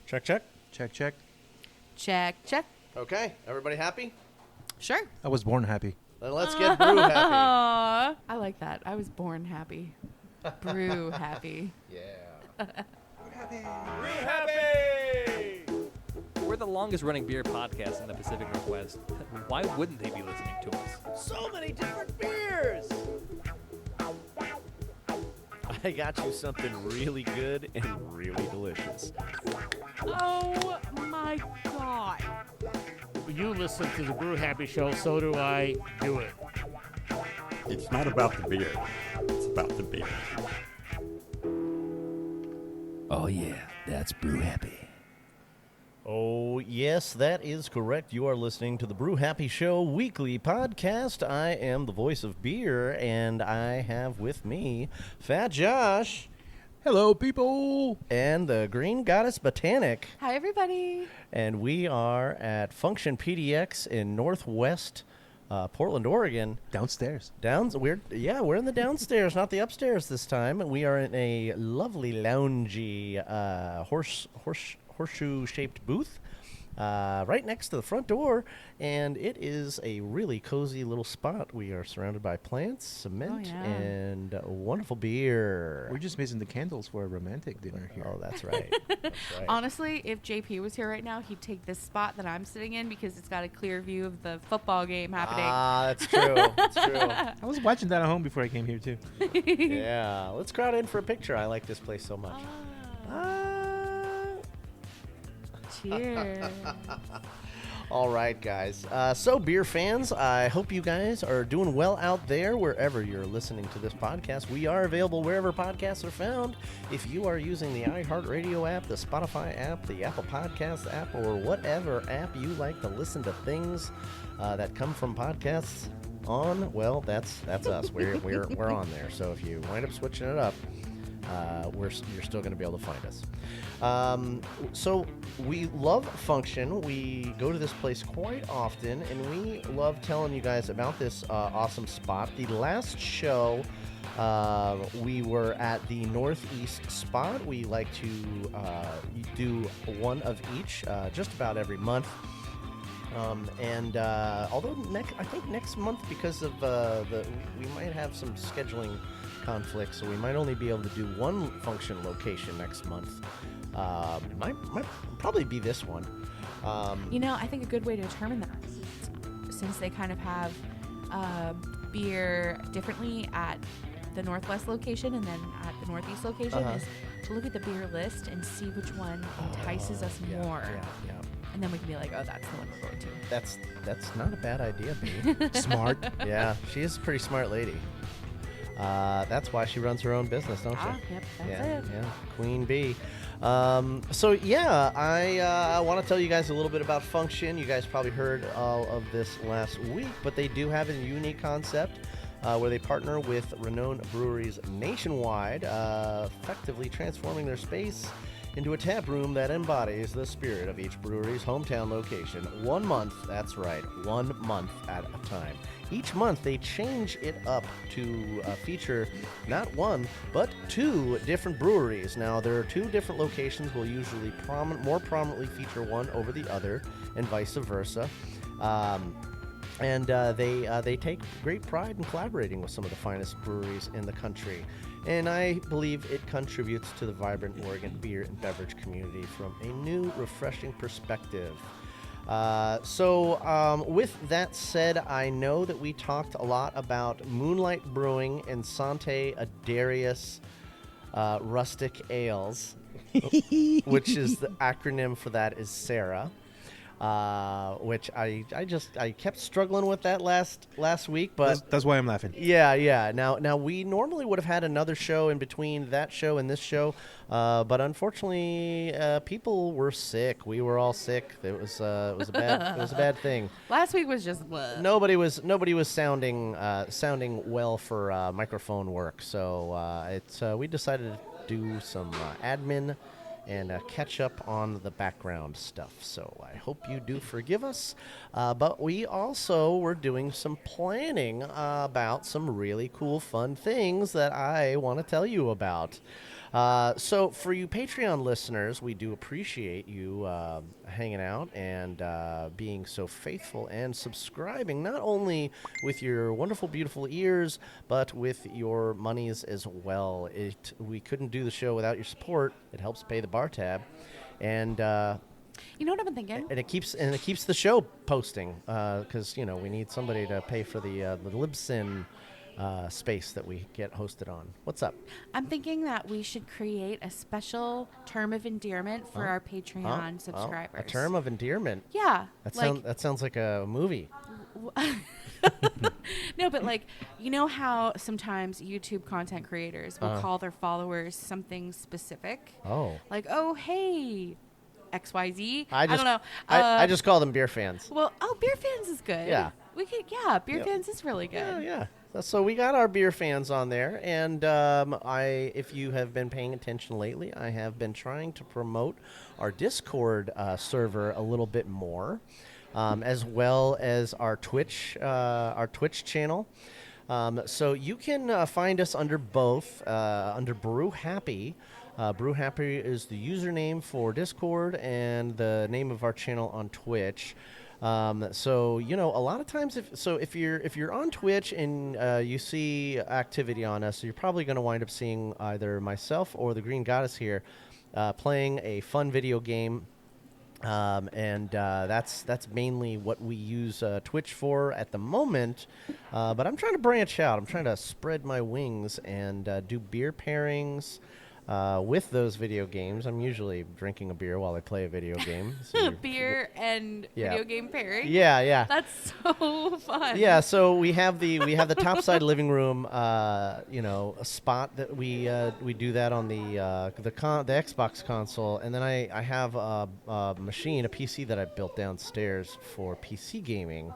Check, check. Check, check. Check, check. Okay, everybody happy? Sure. I was born happy. Then let's get Brew Happy. I like that. I was born happy. Brew happy. Yeah. Brew Happy! We're the longest running beer podcast in the Pacific Northwest. Why wouldn't they be listening to us? So many different beers! I got you something really good and really delicious. Oh my God. You listen to the Brew Happy show, so do I. Do it. It's not about the beer. It's about the beer. Oh yeah, that's Brew Happy. Oh, yes, that is correct. You are listening to the Brew Happy Show weekly podcast. I am the voice of beer, and I have with me Fat Josh. Hello, people. And the Green Goddess Botanic. Hi, everybody. And we are at Function PDX in Northwest Portland, Oregon. Downstairs. We're in the downstairs, not the upstairs this time. We are in a lovely loungy horseshoe-shaped booth right next to the front door, and it is a really cozy little spot. We are surrounded by plants, cement, and wonderful beer. We're just missing the candles for a romantic dinner here. Oh, that's right. That's right. Honestly, if JP was here right now, he'd take this spot that I'm sitting in because it's got a clear view of the football game happening. That's true. That's true. I was watching that at home before I came here, too. Yeah, let's crowd in for a picture. I like this place so much. Cheers. All right, guys. So, beer fans, I hope you guys are doing well out there wherever you're listening to this podcast. We are available wherever podcasts are found. If you are using the iHeartRadio app, the Spotify app, the Apple Podcasts app, or whatever app you like to listen to things that come from podcasts on, well, that's us. We're on there. So if you wind up switching it up, you're still going to be able to find us. So we love Function. We go to this place quite often, and we love telling you guys about this awesome spot. The last show, we were at the Northeast spot. We like to do one of each just about every month. Although I think next month, because of we might have some scheduling conflicts, so we might only be able to do one Function location next month. Might probably be this one. I think a good way to determine that, since they kind of have beer differently at the Northwest location and then at the Northeast location, is to look at the beer list and see which one entices us more. Yeah. And then we can be like, oh, that's the one we're going to. That's not a bad idea, B. Smart. Yeah, she is a pretty smart lady. That's why she runs her own business, don't she? Yep, that's it. Yeah, Queen Bee. I want to tell you guys a little bit about Function. You guys probably heard all of this last week, but they do have a unique concept where they partner with renowned breweries nationwide, effectively transforming their space into a tap room that embodies the spirit of each brewery's hometown location. 1 month, that's right, 1 month at a time. Each month, they change it up to feature not one, but 2 different breweries. Now, there are 2 different locations. Will usually more prominently feature one over the other, and vice versa. They take great pride in collaborating with some of the finest breweries in the country. And I believe it contributes to the vibrant Oregon beer and beverage community from a new, refreshing perspective. With that said, I know that we talked a lot about Moonlight Brewing and Sante Adarius Rustic Ales, which is the acronym for that is Sarah. Which I kept struggling with that last week, but that's why I'm laughing. Yeah. Now we normally would have had another show in between that show and this show, but unfortunately, people were sick. We were all sick. It was a bad thing. Last week was just nobody was sounding well for microphone work, so we decided to do some admin and catch up on the background stuff. So I hope you do forgive us. But we also were doing some planning about some really cool, fun things that I want to tell you about. So for you Patreon listeners, we do appreciate you hanging out and being so faithful and subscribing, not only with your wonderful, beautiful ears, but with your monies as well. We couldn't do the show without your support. It helps pay the bar tab, and You know what I've been thinking? and it keeps the show posting because we need somebody to pay for the Libsyn space that we get hosted on. What's up? I'm thinking that we should create a special term of endearment for our Patreon subscribers. A term of endearment. Yeah. That sounds like a movie. No, but you know how sometimes YouTube content creators will call their followers something specific? Oh. Like, oh, hey, XYZ. I don't know. I just call them beer fans. Well, beer fans is good. Yeah. Beer fans is really good. Yeah. So we got our beer fans on there, and if you have been paying attention lately, I have been trying to promote our Discord server a little bit more, as well as our Twitch channel. So you can find us under both, under Brew Happy. Brew Happy is the username for Discord and the name of our channel on Twitch. So a lot of times, if you're on Twitch and you see activity on us, you're probably going to wind up seeing either myself or the Green Goddess here playing a fun video game, and that's mainly what we use Twitch for at the moment. But I'm trying to branch out. I'm trying to spread my wings and do beer pairings. With those video games, I'm usually drinking a beer while I play a video game. So beer and video game pairing. Yeah. That's so fun. Yeah, so we have the topside living room, a spot that we do that on the Xbox console, and then I have a PC that I built downstairs for PC gaming.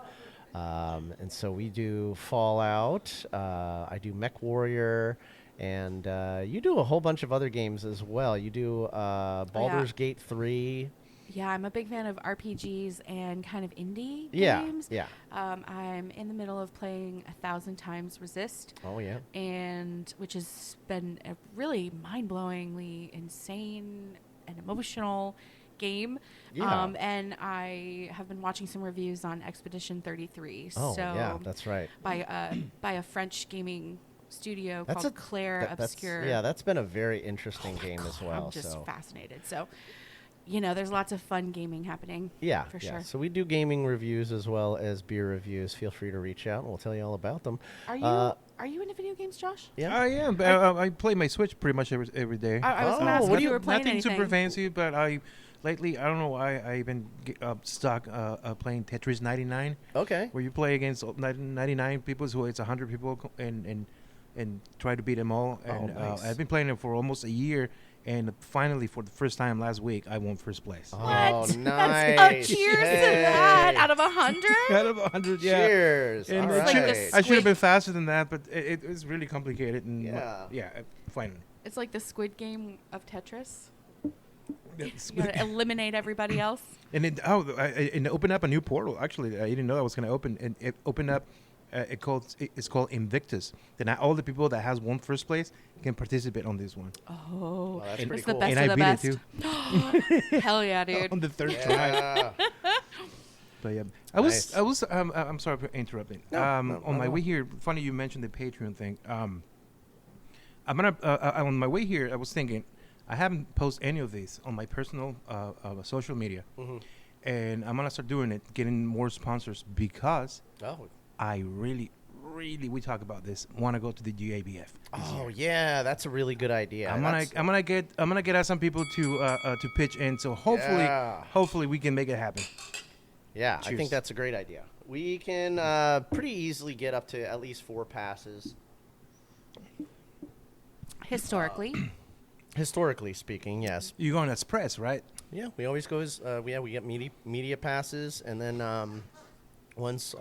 And so we do Fallout. I do Mech Warrior. And you do a whole bunch of other games as well. You do Baldur's Gate 3. Yeah, I'm a big fan of RPGs and kind of indie games. Yeah. I'm in the middle of playing 1,000 Times Resist. Oh, yeah. And which has been a really mind-blowingly insane and emotional game. Yeah. And I have been watching some reviews on Expedition 33. Oh, yeah, that's right. By a French gaming studio called Claire Obscure. That's been a very interesting game as well. I'm just fascinated. So, there's lots of fun gaming happening. Yeah, for sure. So we do gaming reviews as well as beer reviews. Feel free to reach out, and we'll tell you all about them. Are you into video games, Josh? Yeah, I am. I play my Switch pretty much every day. I was going to ask if you were playing nothing anything. super fancy, but lately, I don't know why I've been stuck playing Tetris 99. Okay. Where you play against 99 people, so it's 100 people, and try to beat them all. And nice. I've been playing it for almost a year, and finally, for the first time last week, I won first place. Oh, What? nice. Cheers to that. Out of 100? Out of 100, yeah. Cheers. And All It's like right. the I should have been faster than that, but it was really complicated. And Yeah. finally. It's like the Squid Game of Tetris. Yes. You got to eliminate everybody else. And it opened up a new portal. Actually, I didn't know I was going to open. And it opened up. It's called Invictus. Then all the people that has won first place can participate on this one. Oh, Well, that's And- pretty it's the cool. best and of I the beat best. it too Hell yeah, dude. on the third try. Yeah. But yeah, Nice. I'm sorry for interrupting. No, On my no. way here, funny you mentioned the Patreon thing. I'm gonna on my way here. I was thinking, I haven't posted any of these on my personal social media, and I'm gonna start doing it, getting more sponsors because Oh. I really, we talk about this. Want to go to the GABF? Oh yeah, that's a really good idea. I'm gonna get some people to pitch in. So Yeah. hopefully we can make it happen. Yeah, I Cheers. think that's a great idea. We can pretty easily get up to at least 4 passes. Historically. Historically speaking, yes. You're going as press, right? Yeah, we always go as we get media passes, and then once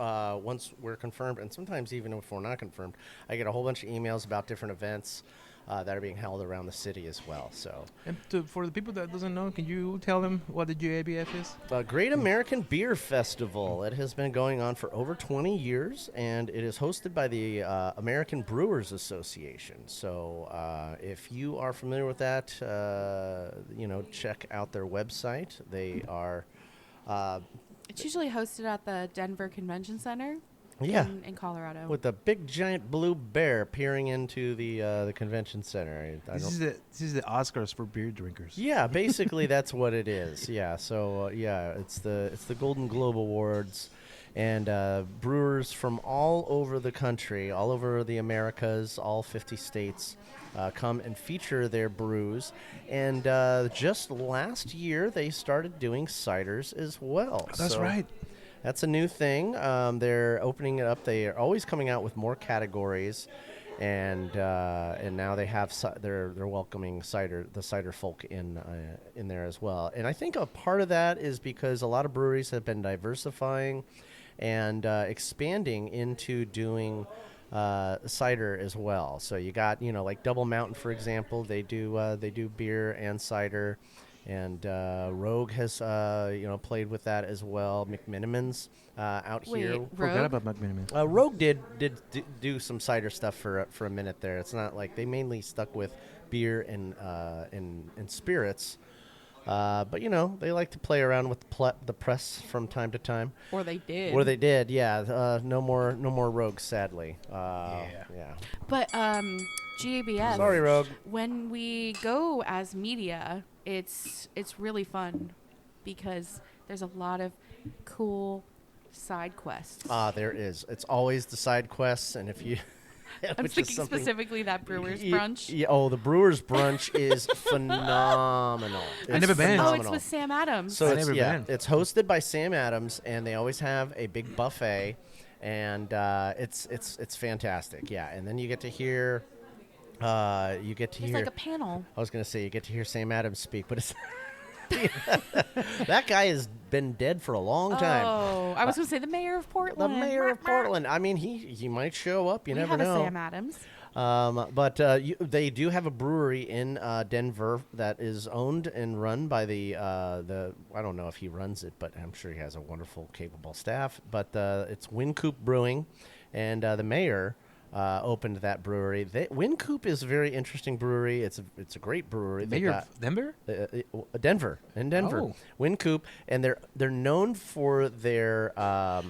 we're confirmed, and sometimes even if we're not confirmed, I get a whole bunch of emails about different events. that are being held around the city as well. So, And for the people that doesn't know, can you tell them what the GABF is? Great American Beer Festival. It has been going on for over 20 years, and it is hosted by the American Brewers Association. So, if you are familiar with that, check out their website. They are. It's usually hosted at the Denver Convention Center. Yeah. In Colorado. With a big giant blue bear peering into the convention center. This is the Oscars for beer drinkers. Yeah, basically that's what it is. Yeah, so it's the Golden Globe Awards, and brewers from all over the country, all over the Americas, all 50 states, come and feature their brews. And just last year they started doing ciders as well. That's right. That's a new thing. They're opening it up. They are always coming out with more categories, and now they have they're welcoming the cider folk in there as well. And I think a part of that is because a lot of breweries have been diversifying and expanding into doing cider as well. So you got like Double Mountain, for example. They do beer and cider. And Rogue has, played with that as well. McMiniman's out here. Rogue? Forgot about McMiniman. Rogue did do some cider stuff for a minute there. It's not like they mainly stuck with beer and spirits. But they like to play around with the press from time to time. Or they did. Or they did, yeah. No more Rogue, sadly. Yeah. But GABF. Sorry, Rogue. When we go as media, it's really fun because there's a lot of cool side quests. There is. It's always the side quests, and if you. I'm thinking specifically that Brewers Brunch. The Brewers Brunch is phenomenal. I never been. Phenomenal. Oh, it's with Sam Adams. So never been. It's hosted by Sam Adams, and they always have a big buffet, and it's fantastic. Yeah, and then you get to hear. It's like a panel. I was going to say you get to hear Sam Adams speak, but it's that guy has been dead for a long time. Oh, I was going to say the mayor of Portland. The mayor of Portland. I mean, he might show up. You never know. We have a Sam Adams. But they do have a brewery in Denver that is owned and run by the I don't know if he runs it, but I'm sure he has a wonderful, capable staff. But it's Wynkoop Brewing, and the mayor opened that brewery. Wynkoop is a very interesting brewery. It's a great brewery. Mayor of Denver? Denver. Oh. Wynkoop, and they're known for their Bless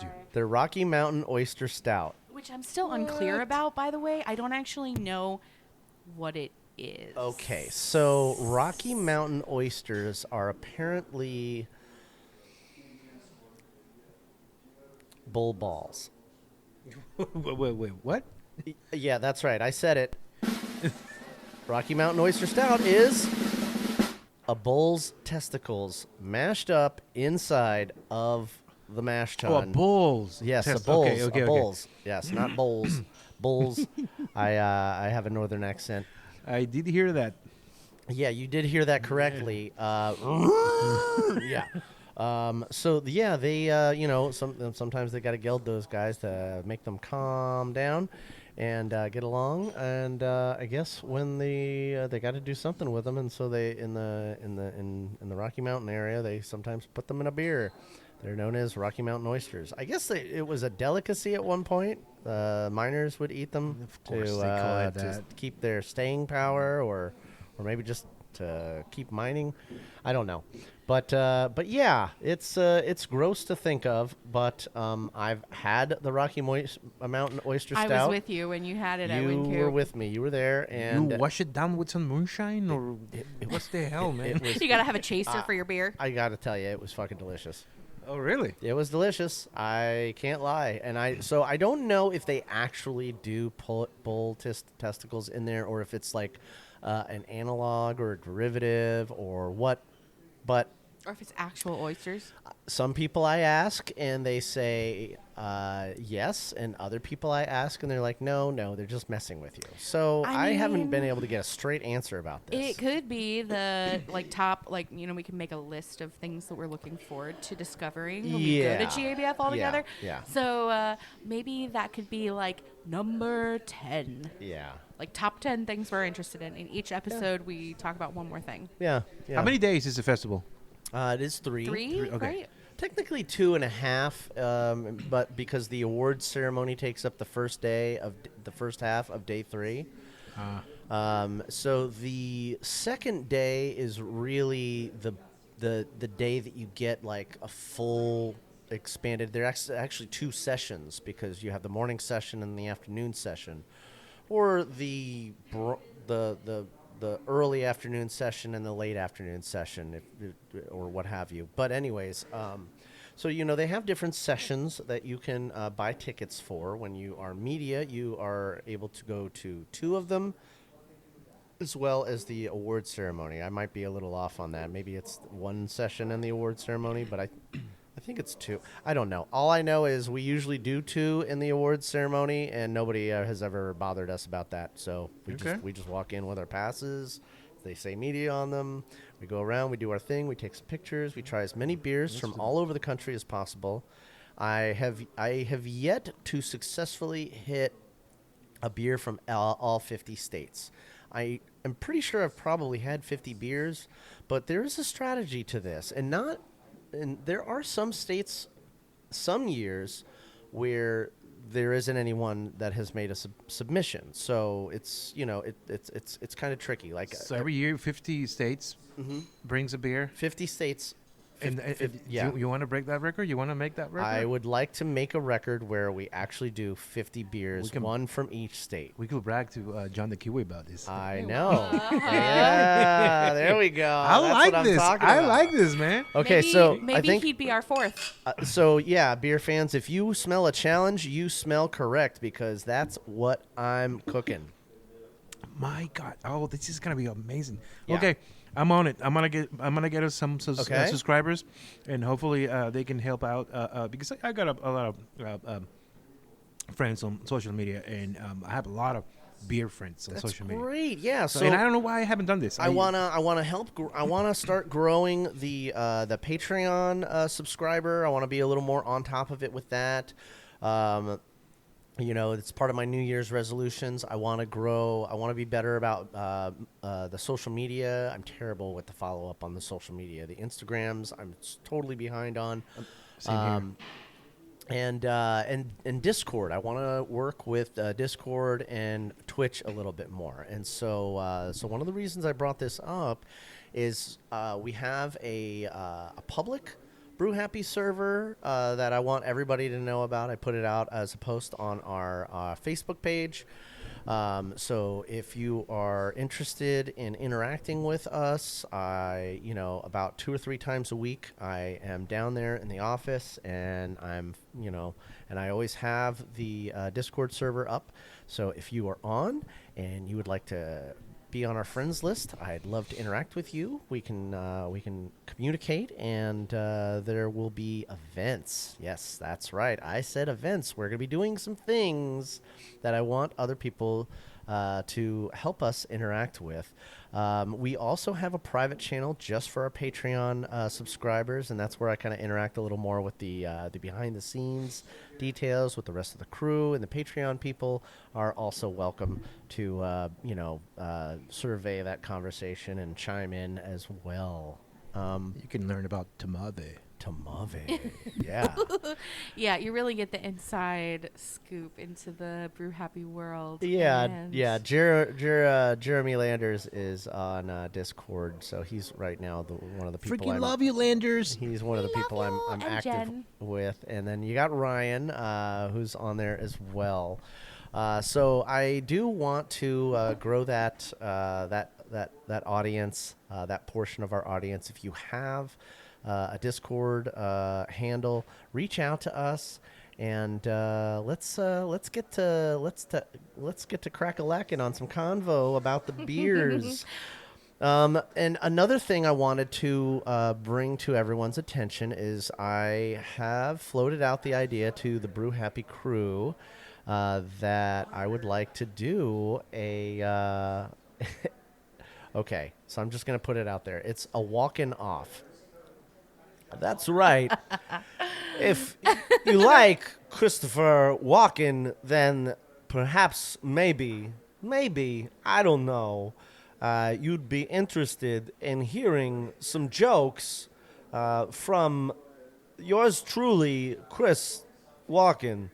you. their Rocky Mountain Oyster Stout. Which I'm still unclear about, by the way. I don't actually know what it is. Okay, so Rocky Mountain oysters are apparently bull balls. Wait, what? Yeah, that's right. I said it. Rocky Mountain Oyster Stout is a bull's testicles mashed up inside of the mash tun. Oh, a bull's. Yes, test. a bull's. Okay. Bulls. Yes, not bowls. Bulls. I have a northern accent. I did hear that. Yeah, you did hear that correctly. Yeah. They sometimes they got to geld those guys to make them calm down and get along. And I guess when they got to do something with them, and so they in the Rocky Mountain area, they sometimes put them in a beer. They're known as Rocky Mountain oysters. I guess it was a delicacy at one point. Miners would eat them Of course they call it to that. keep their staying power, or maybe just to keep mining. I don't know, but yeah, it's gross to think of. But I've had the Rocky Mountain Oyster Stout. I was with you when you had it at You Wynkoop. were with me. You were there, and You wash it down with some moonshine, or what's the hell, man? it was. You got to have a chaser for your beer. I gotta tell you, it was fucking delicious. Oh, really? It was delicious. I can't lie. And I don't know if they actually do put bull testicles in there, or if it's like an analog or a derivative or what. But Or if it's actual oysters. Some people I ask and they say yes, and other people I ask and they're like, no, they're just messing with you. So I haven't been able to get a straight answer about this. It could be the top, we can make a list of things that we're looking forward to discovering when we go to GABF all together. Yeah. So maybe that could be number 10. Yeah. Top 10 things we're interested in. In each episode, we talk about one more thing. Yeah. How many days is the festival? It is 3. 3? Okay. Right? Technically 2.5, but because the awards ceremony takes up the first half of day 3. So the second day is really the day that you get a full expanded. There are actually 2 sessions because you have the morning session and the afternoon session, or the early afternoon session and the late afternoon session, or what have you. But anyways, so they have different sessions that you can buy tickets for. When you are media, you are able to go to 2 of them, as well as the award ceremony. I might be a little off on that. Maybe it's 1 session in the award ceremony, but I think it's 2. I don't know. All I know is we usually do 2 in the awards ceremony, and nobody has ever bothered us about that. So we just walk in with our passes. They say media on them. We go around. We do our thing. We take some pictures. We try as many beers from all over the country as possible. I have yet to successfully hit a beer from all 50 states. I am pretty sure I've probably had 50 beers, but there is a strategy to this, and there are some states, some years, where there isn't anyone that has made a submission. So it's it's kind of tricky. So every year, 50 states brings a beer. 50 states. You want to break that record? You want to make that record? I would like to make a record where we actually do 50 beers, one from each state. We could brag to John the Kiwi about this. I know. Yeah, there we go. I like this, man. Okay, maybe I think he'd be our 4th. So yeah, beer fans, if you smell a challenge, you smell correct, because that's what I'm cooking. My God! Oh, this is gonna be amazing. Yeah. Okay. I'm on it. I'm gonna get us some subscribers, and hopefully they can help out. Because I got a lot of friends on social media, and I have a lot of beer friends on social media. Great, yeah. So and I don't know why I haven't done this. I wanna help. I wanna start growing the Patreon subscriber. I want to be a little more on top of it with that. It's part of my New Year's resolutions. I want to grow. I want to be better about the social media. I'm terrible with the follow-up on the social media. The Instagrams, I'm totally behind on. Same here. And Discord. I want to work with Discord and Twitch a little bit more. And so one of the reasons I brought this up is we have a public Brew Happy server that I want everybody to know about. I put it out as a post on our Facebook page. So if you are interested in interacting with us, about 2 or 3 times a week, I am down there in the office, and and I always have the Discord server up. So if you are on and you would like to be on our friends list, I'd love to interact with you. We can communicate, and there will be events. Yes, that's right. I said events. We're going to be doing some things that I want other people to help us interact with. We also have a private channel just for our Patreon subscribers, and that's where I kind of interact a little more with the behind-the-scenes details with the rest of the crew. And the Patreon people are also welcome to, survey that conversation and chime in as well. You can learn about tamave. Yeah. Yeah, you really get the inside scoop into the Brew Happy world. Yeah. Jeremy Landers is on Discord, so he's right now one of the people. Freaking love you, Landers. He's one of the people I'm active Jen. with, and then you got Ryan, who's on there as well. So I do want to grow that audience, that portion of our audience. If you have a Discord handle, reach out to us, and let's get to crack-a-lacking on some convo about the beers. And another thing I wanted to bring to everyone's attention is I have floated out the idea to the Brew Happy crew that I would like to do a... okay, so I'm just going to put it out there. It's a walk-in off. That's right. If you like Christopher Walken, then perhaps, maybe, I don't know, you'd be interested in hearing some jokes from yours truly, Chris Walken.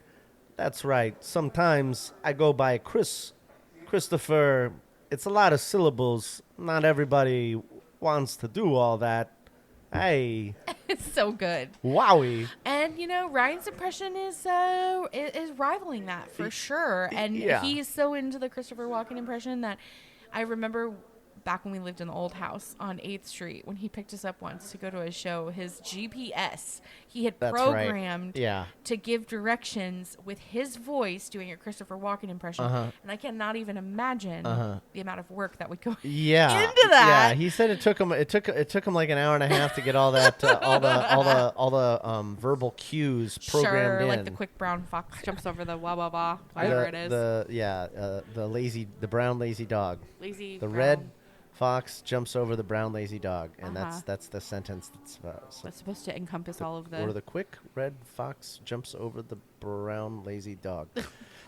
That's right. Sometimes I go by Christopher. It's a lot of syllables. Not everybody wants to do all that. Hey. It's so good. Wowie. And Ryan's impression is rivaling that for sure. And he's so into the Christopher Walken impression that I remember back when we lived in the old house on 8th Street, when he picked us up once to go to a show, his GPS, he had programmed to give directions with his voice doing a Christopher Walken impression. And I cannot even imagine the amount of work that would go into that. Yeah, he said it took him like an hour and a half to get all that all the verbal cues programmed in. Like the quick brown fox jumps over the wah wah wah, whatever it is. The brown lazy dog. The red fox jumps over the brown lazy dog, and that's the sentence that's supposed to encompass all of the. Or the quick red fox jumps over the brown lazy dog.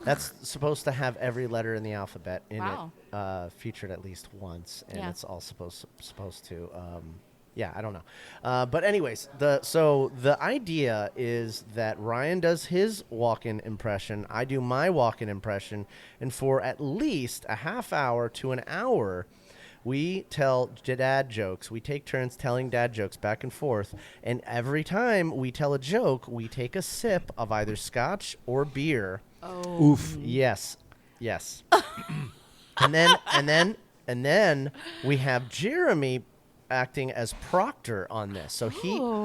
That's supposed to have every letter in the alphabet in it featured at least once, and it's all supposed to. I don't know. But anyways, the idea is that Ryan does his walk-in impression, I do my walk-in impression, and for at least a half hour to an hour, we tell dad jokes. We take turns telling dad jokes back and forth. And every time we tell a joke, we take a sip of either scotch or beer. Oh. Oof. Yes. and then we have Jeremy acting as proctor on this. So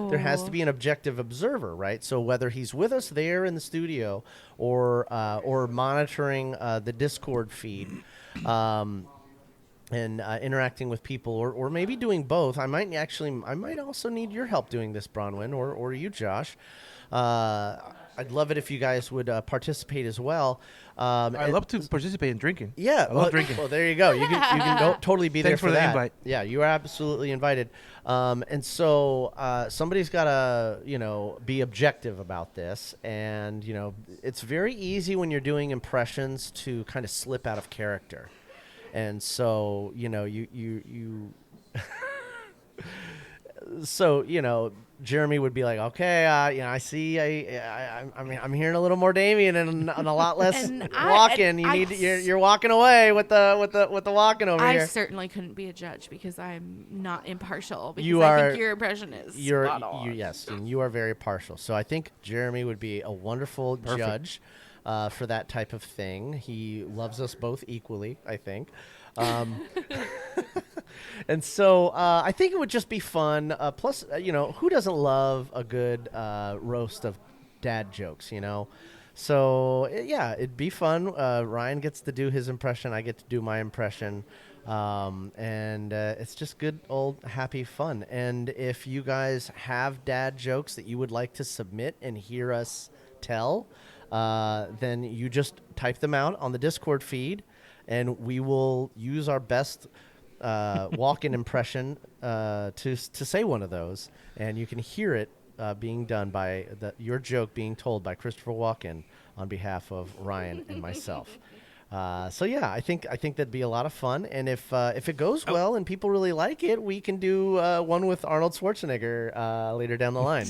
there has to be an objective observer, right? So whether he's with us there in the studio or monitoring the Discord feed, and interacting with people, or maybe doing both. I might also need your help doing this, Bronwyn, or you, Josh. I'd love it if you guys would participate as well. I love to participate in drinking. Yeah, I love drinking. Well, there you go. You can totally be there for that. Thanks for the invite. Yeah, you are absolutely invited. And so somebody's got to be objective about this, and it's very easy when you're doing impressions to kind of slip out of character. And so, Jeremy would be like, okay, I see, I'm hearing a little more Damian and a lot less walking. You're walking away with the walking over here. I certainly couldn't be a judge because I'm not impartial. Because I think your impression is spot on. Yes, and you are very partial. So I think Jeremy would be a wonderful judge. For that type of thing. He loves us both equally, I think. And so I think it would just be fun. Plus, who doesn't love a good roast of dad jokes, So, it'd be fun. Ryan gets to do his impression. I get to do my impression. And it's just good old happy fun. And if you guys have dad jokes that you would like to submit and hear us tell, then you just type them out on the Discord feed, and we will use our best walk-in impression to say one of those, and you can hear it being done by your joke being told by Christopher Walken on behalf of Ryan and myself. I think that'd be a lot of fun, and if it goes well and people really like it, we can do one with Arnold Schwarzenegger later down the line.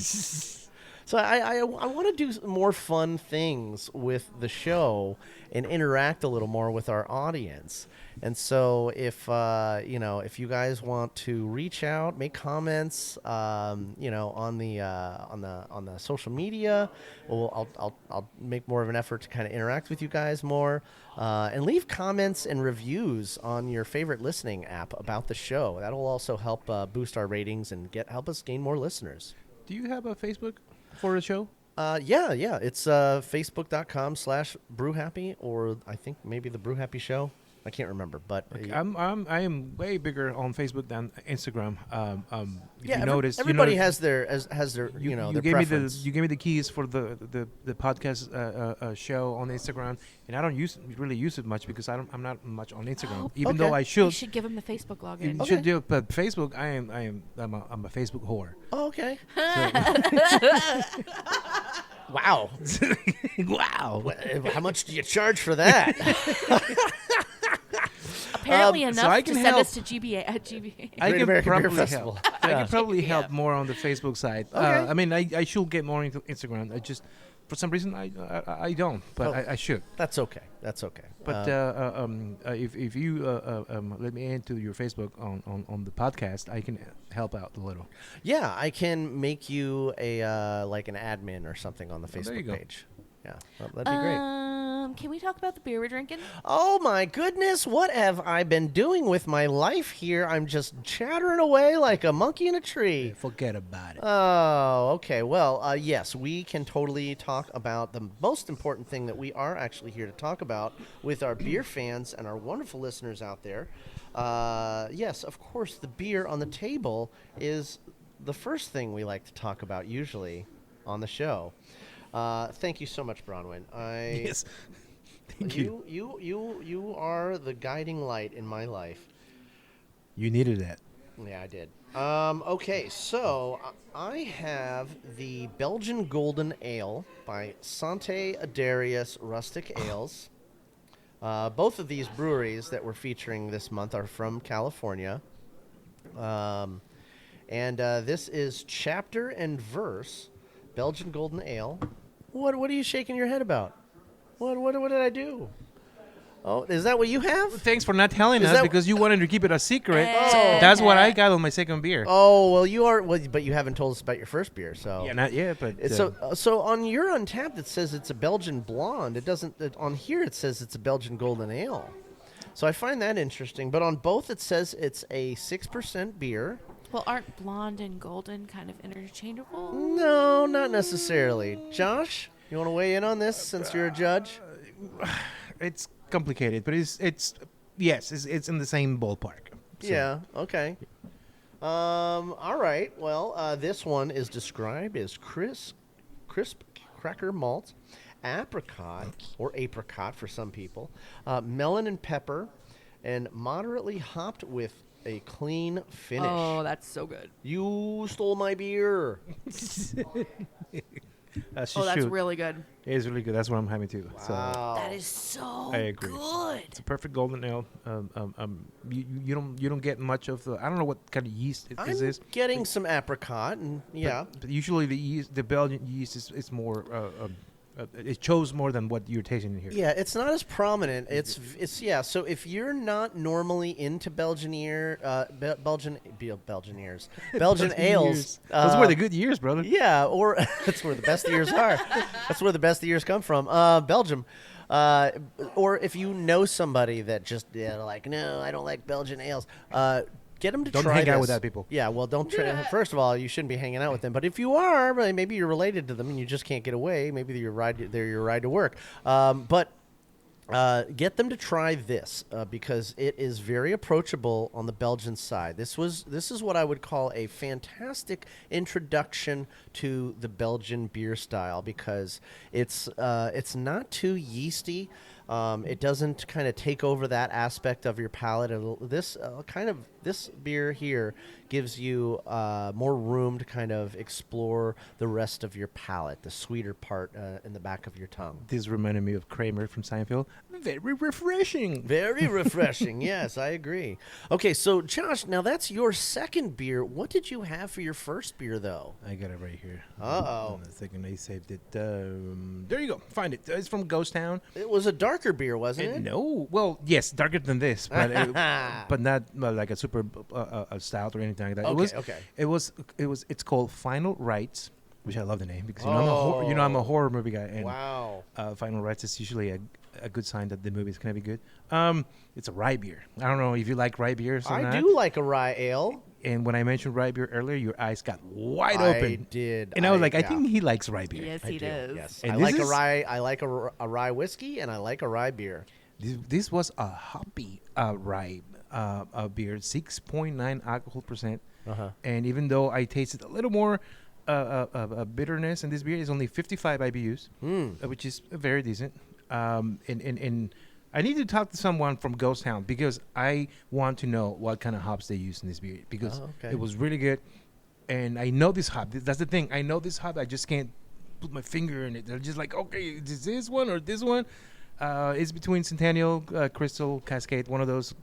So I want to do more fun things with the show and interact a little more with our audience. And so if you guys want to reach out, make comments, on the social media, I'll make more of an effort to kind of interact with you guys more, and leave comments and reviews on your favorite listening app about the show. That'll also help boost our ratings and help us gain more listeners. Do you have a Facebook for the show? Yeah. It's facebook.com/Brew Happy, or I think maybe the Brew Happy Show. I can't remember, but I am way bigger on Facebook than Instagram. If yeah, you notice, everybody you know, has their their gave preference. you gave me the keys for the podcast show on Instagram, and I don't really use it much because I'm not much on Instagram, even though I should. You should give him the Facebook login. You should do, but Facebook, I'm a Facebook whore. Oh, okay. So Wow. wow. How much do you charge for that? Apparently so enough I to can send help. us to GBA. GBA. I Great can American Beer probably Festival. help. I can probably Yeah. help more on the Facebook side. Okay. I mean, I should get more into Instagram. I just, for some reason, I don't, but I should. That's okay. That's okay. But if you let me into your Facebook on the podcast, I can help out a little. yeah, I can make you a like an admin or something on the there you Facebook go. page. Yeah, that'd be great. Can we talk about the beer we're drinking? Oh my goodness, what have I been doing with my life here? I'm just chattering away like a monkey in a tree. Forget about it. Oh, okay. Well, yes, we can totally talk about the most important thing that we are actually here to talk about with our beer fans and our wonderful listeners out there. Yes, of course, the beer on the table is the first thing we like to talk about usually on the show. Thank you so much, Bronwyn. Yes. Thank you. You are the guiding light in my life. You needed that. Yeah, I did. Okay, so I have the Belgian Golden Ale by Sante Adarius Rustic Ales. Both of these breweries that we're featuring this month are from California. And this is Chapter and Verse Belgian Golden Ale. What are you shaking your head about? What did I do? Oh, is that what you have? Thanks for not telling Is us that- because you wanted to keep it a secret. Oh. That's what I got on my second beer. Oh, well, you are. Well, but you haven't told us about your first beer, so. Yeah, not yet, but It's so on your Untapped it says it's a Belgian blonde. It doesn't. On here it says it's a Belgian golden ale. So I find that interesting. But on both it says it's a 6% beer. Well, aren't blonde and golden kind of interchangeable? No, not necessarily. Josh, you want to weigh in on this since you're a judge? it's complicated, but it's in the same ballpark. So. Yeah. Okay. All right. Well, this one is described as crisp cracker malt, apricot or apricot for some people, melon and pepper, and moderately hopped with a clean finish. Oh, that's so good. You stole my beer. That's really good. It is really good. That's what I'm having too. So Wow. That is so I agree. good. it's a perfect golden ale. You don't get much of the. I don't know what kind of yeast I'm is this. getting some apricot, and yeah. But usually the yeast, the Belgian yeast is more. It shows more than what you're tasting in here. Yeah, it's not as prominent. It's yeah. So if you're not normally into Belgian Belgian ales, Those were the good years, brother. yeah, or that's where the best years are. That's where the best years come from. Belgium. Or if you know somebody that just like, no, I don't like Belgian ales. Get them to Don't try hang out this. with that people. Yeah, well, don't try. First of all, you shouldn't be hanging out with them. But if you are, well, maybe you're related to them and you just can't get away. Maybe they're your ride to work. But get them to try this because it is very approachable on the Belgian side. This is what I would call a fantastic introduction to the Belgian beer style because it's not too yeasty. It doesn't kind of take over that aspect of your palate. This beer here gives you more room to kind of explore the rest of your palate, the sweeter part in the back of your tongue. This reminded me of Kramer from Seinfeld. Very refreshing. Very refreshing. Yes, I agree. Okay, so Josh, now that's your second beer. What did you have for your first beer, though? I got it right here. Uh-oh. Hold on a second, I saved it. There you go. Find it. It's from Ghost Town. It was a darker beer, wasn't it? No, well, yes, darker than this, but but not like a super a stout or anything like that. Okay. It's called Final Rites, which I love the name because Oh. I'm a horror movie guy, and Wow. Final Rites is usually a good sign that the movie is gonna be good. It's a rye beer. I don't know if you like rye beers or not. I do like a rye ale. And when I mentioned rye beer earlier, your eyes got wide I open. did. And I was like, I yeah. think he likes rye beer. Yes, I he do, does. Yes, And I this like a is- rye. I like a rye whiskey, and I like a rye beer. This was a hoppy rye beer, 6.9 alcohol percent. And even though I tasted a little more bitterness in this beer, it's only 55 IBUs, which is very decent. And I need to talk to someone from Ghost Town because I want to know what kind of hops they use in this beer because it was really good. And I know this hop. That's the thing. I know this hop. I just can't put my finger in it. They're just like, okay, is this one or this one? It's between Centennial, Crystal, Cascade, one of those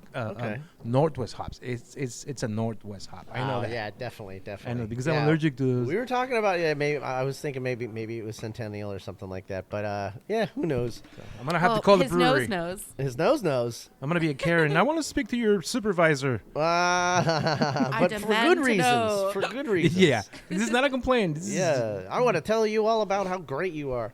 Northwest hops. It's a Northwest hop. I know that. Yeah, definitely. I know because I'm allergic to those. We were talking about maybe I was thinking maybe it was Centennial or something like that. But yeah, who knows? So I'm gonna have to call the brewery. His nose knows. His nose knows. I'm gonna be a Karen. I want to speak to your supervisor. But for good reasons. For good reasons. Yeah, this is not a complaint. I want to tell you all about how great you are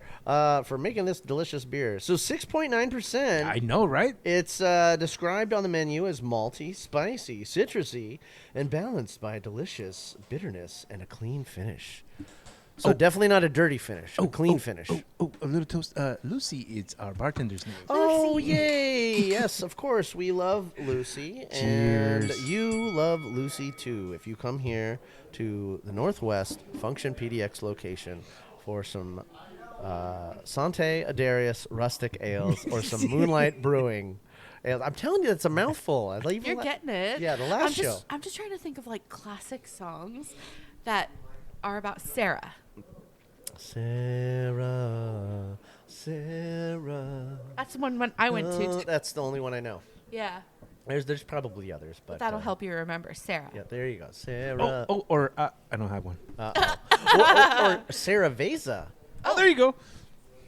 for making this delicious beer. So 6.9%. I know, right? It's described on the menu as malty, spicy, citrusy, and balanced by a delicious bitterness and a clean finish. So definitely not a dirty finish, a clean finish. Oh, a little toast. Lucy is our bartender's name. Oh, yay. Yes, of course. We love Lucy. Cheers. And you love Lucy, too, if you come here to the Northwest Function PDX location for some Sante Adarius rustic ales or some Moonlight Brewing ales. I'm telling you, it's a mouthful. You're getting it. Yeah, the last show. I'm just trying to think of like classic songs that are about Sarah. Sarah. That's the one when I went to. That's the only one I know. Yeah. There's probably others, but that'll help you remember Sarah. Yeah, there you go, Sarah. Or I don't have one. or Sarah Veza. Oh, there you go.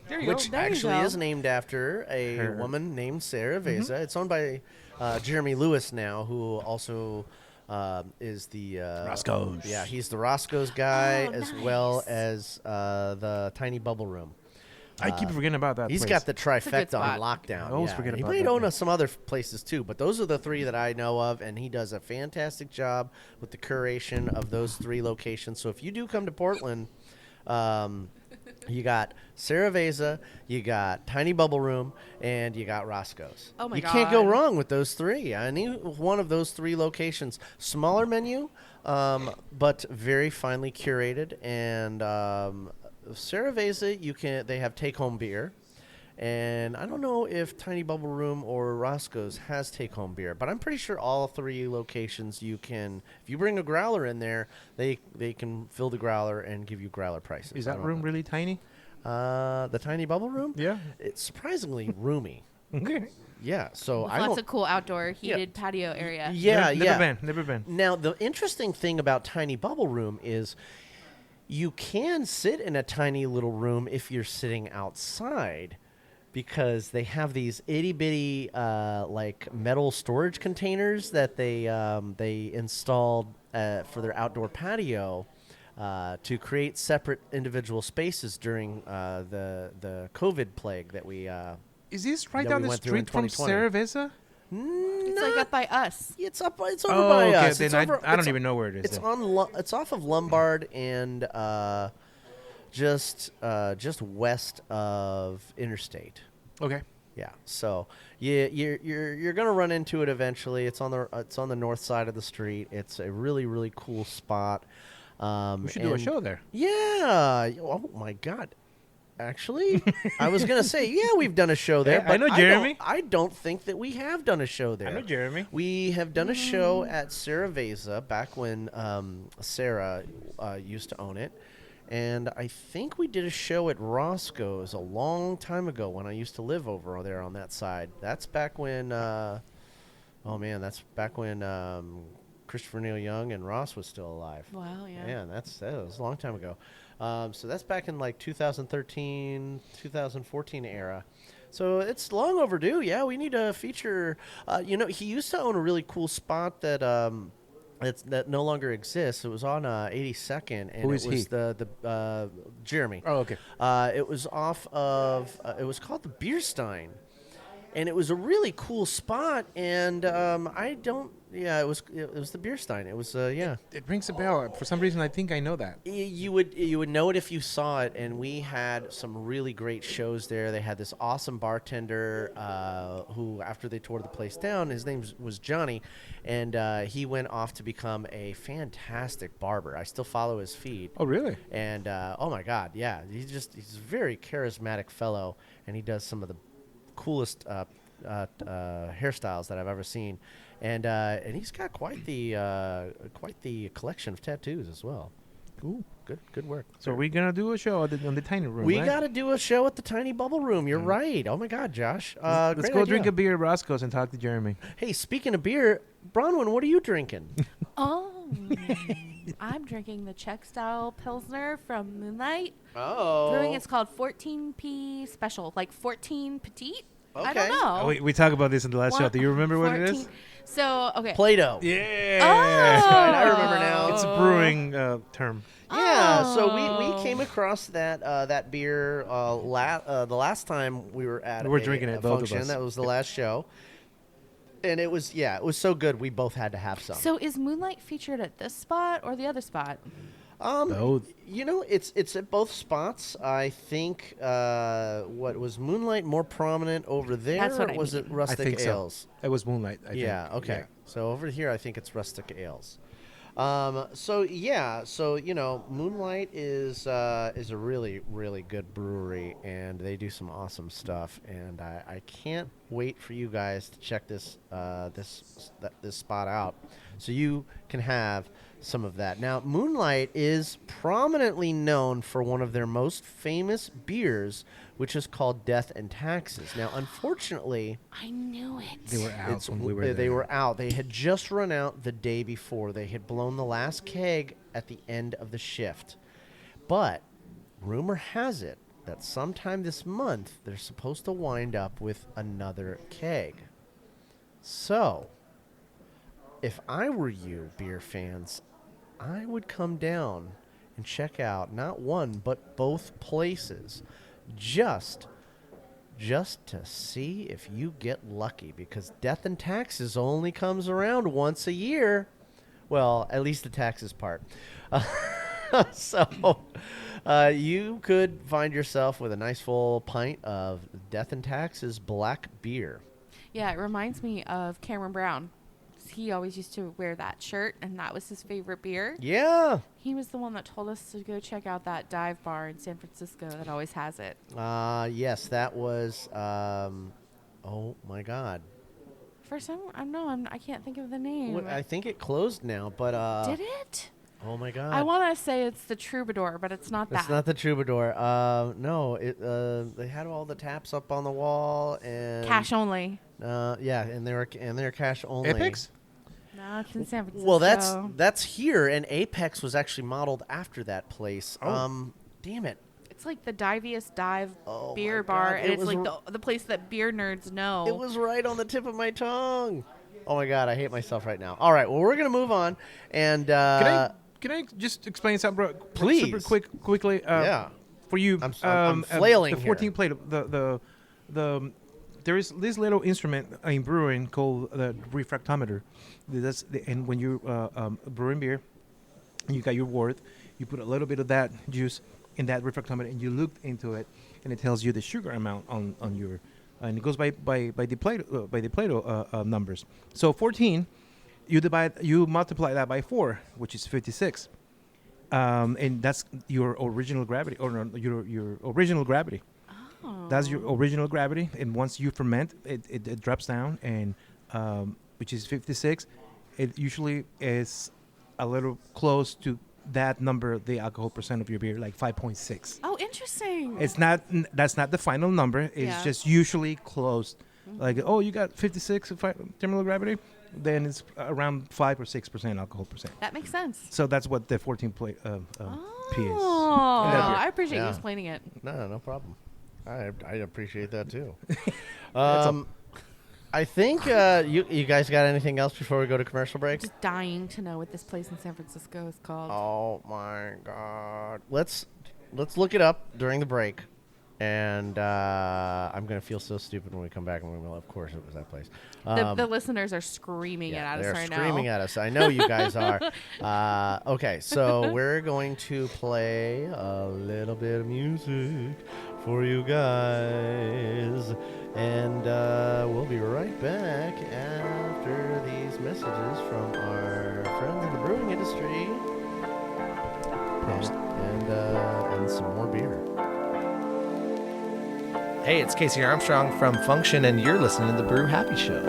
Which actually is named after a woman named Sarah Veza. It's owned by Jeremy Lewis now, who also is the Roscoe's. Yeah, he's the Roscoe's guy as well as the Tiny Bubble Room. I keep forgetting about that. He's got the trifecta on lockdown. I always forget about that. He might own some other places too, but those are the three that I know of, and he does a fantastic job with the curation of those three locations. So if you do come to Portland, you got Sarah Veza, you got Tiny Bubble Room, and you got Roscoe's. Oh my You God. can't go wrong with those three. Any one of those three locations. Smaller menu, but very finely curated. And Sarah Veza, they have take-home beer. And I don't know if Tiny Bubble Room or Roscoe's has take-home beer, but I'm pretty sure all three locations you can. If you bring a growler in there, they can fill the growler and give you growler prices. Is that room really tiny? The Tiny Bubble Room? Yeah. It's surprisingly roomy. Okay. Yeah, so With I lots don't. of cool outdoor heated patio area. Yeah, Never been. Now the interesting thing about Tiny Bubble Room is you can sit in a tiny little room if you're sitting outside. Because they have these itty bitty like metal storage containers that they installed for their outdoor patio to create separate individual spaces during the COVID plague that we. Is this right down the street from Sarah Veza? It's like up by us. It's over by us. Then I don't even know where it is. It's it's off of Lombard and just west of Interstate. Okay. Yeah. So you're gonna run into it eventually. It's on the north side of the street. It's a really really cool spot. We should do a show there. Yeah. Oh my God. Actually, I was gonna say we've done a show there. I know Jeremy. I don't think that we have done a show there. I know Jeremy. We have done a show at Sarah Veza back when Sarah used to own it. And I think we did a show at Roscoe's a long time ago when I used to live over there on that side. That's back when, that's back when Christopher Neil Young and Ross was still alive. Wow, yeah. Man, that was a long time ago. So that's back in like 2013, 2014 era. So it's long overdue. Yeah, we need to feature. He used to own a really cool spot that that no longer exists. It was on 82nd, and Who is it was he? the Jeremy. Oh, okay. It was off of. It was called the Beer Stein, and it was a really cool spot. And it was the beer stein. It was It rings a bell. For some reason, I think I know that. You would know it if you saw it, and we had some really great shows there. They had this awesome bartender who, after they tore the place down, his name was Johnny, and he went off to become a fantastic barber. I still follow his feed. Oh, really? And oh my God, yeah, he's a very charismatic fellow, and he does some of the coolest hairstyles that I've ever seen. And he's got quite the collection of tattoos as well. Ooh, good work. So we're gonna do a show on the tiny room. We right? got to do a show at the tiny bubble room. You're right. Oh my God, Josh. Let's great go idea. drink a beer at Roscoe's and talk to Jeremy. Hey, speaking of beer, Bronwyn, what are you drinking? I'm drinking the Czech style Pilsner from Moonlight Oh, Brewing. It's called 14P Special, like 14 Petite. I Okay. don't know. Oh, we talked about this in the last show. Do you remember what it is? So, okay. Play-Doh. Yeah. That's right. I remember now. It's a brewing term. Yeah, so we came across that beer the last time we were at drinking it, a both of function. us. That was the last show. And it was so good we both had to have some. So is Moonlight featured at this spot or the other spot? Both. You know, it's at both spots. I think what was Moonlight more prominent over there, That's what or I was mean. it Rustic I think Ales? so. It was Moonlight. I Yeah, think. okay. Yeah. So over here, I think it's Rustic Ales. So you know, Moonlight is a really, really good brewery, and they do some awesome stuff. And I can't wait for you guys to check this spot out, so you can have some of that. Now, Moonlight is prominently known for one of their most famous beers, which is called Death and Taxes. Now, unfortunately, I knew it. They were out when we were there. they were out. They had just run out the day before. They had blown the last keg at the end of the shift. But rumor has it that sometime this month, they're supposed to wind up with another keg. So, if I were you, beer fans, I would come down and check out not one, but both places just to see if you get lucky, because Death and Taxes only comes around once a year. Well, at least the taxes part. So you could find yourself with a nice full pint of Death and Taxes black beer. Yeah, it reminds me of Cameron Brown. He always used to wear that shirt, and that was his favorite beer. Yeah. He was the one that told us to go check out that dive bar in San Francisco that always has it. Yes, that was, oh my God. For some, I can't think of the name. I think it closed now, but, Did it? oh my God. I want to say it's the Troubadour, but it's not that. It's not the Troubadour. No, they had all the taps up on the wall and Cash only. Yeah, and they're cash only. Apex? No, it's in San Francisco. Well, that's here, and Apex was actually modeled after that place. Oh. Damn it. It's like the diviest dive Oh beer my bar, God, and it it's was like the place that beer nerds know. It was right on the tip of my tongue. Oh my God, I hate myself right now. All right, well, we're gonna move on, and Can I just explain something, bro? Please. Super quickly. yeah. For you, I'm flailing the here. 14 plate. There is this little instrument in brewing called the refractometer. And when you're brewing beer, you got your wort. You put a little bit of that juice in that refractometer, and you look into it, and it tells you the sugar amount on your, and it goes by the Plato numbers. So 14, you multiply that by 4, which is 56, and that's your original gravity, or no, your original gravity. Oh. That's your original gravity, and once you ferment, it drops down, and which is 56. It usually is a little close to that number, the alcohol percent of your beer, like 5.6. Oh, interesting. It's not. That's not the final number. It's Yeah. just usually close. Like, oh, you got 56 terminal gravity, then it's around 5 or 6% alcohol percent. That makes sense. So that's what the 14 plate P is. Oh, Yeah. I appreciate you Yeah. explaining it. No problem. I appreciate that too. That's I think you guys got anything else before we go to commercial break? Just dying to know what this place in San Francisco is called. Oh my God! Let's look it up during the break, And I'm going to feel so stupid when we come back and we're going to, of course, it was that place. The listeners are screaming at us right now. They're screaming at us. I know you guys are. Okay, so we're going to play a little bit of music for you guys. And we'll be right back after these messages from our friends in the brewing industry. And some more beer. Hey, it's Casey Armstrong from Function, and you're listening to the Brew Happy Show.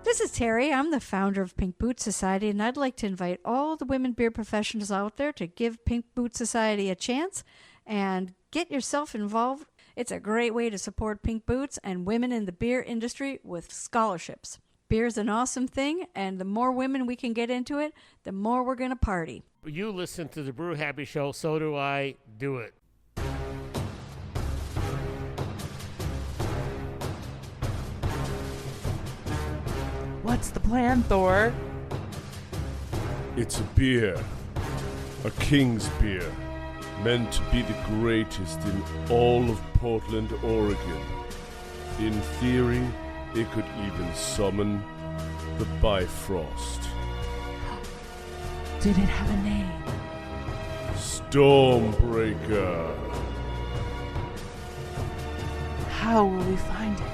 This is Terry. I'm the founder of Pink Boot Society, and I'd like to invite all the women beer professionals out there to give Pink Boot Society a chance and get yourself involved. It's a great way to support Pink Boots and women in the beer industry with scholarships. Beer's an awesome thing, and the more women we can get into it, the more we're going to party. You listen to the Brew Happy Show, so do I. Do it. What's the plan, Thor? It's a beer. A king's beer. Meant to be the greatest in all of Portland, Oregon. In theory, it could even summon the Bifrost. Did it have a name? Stormbreaker. How will we find it?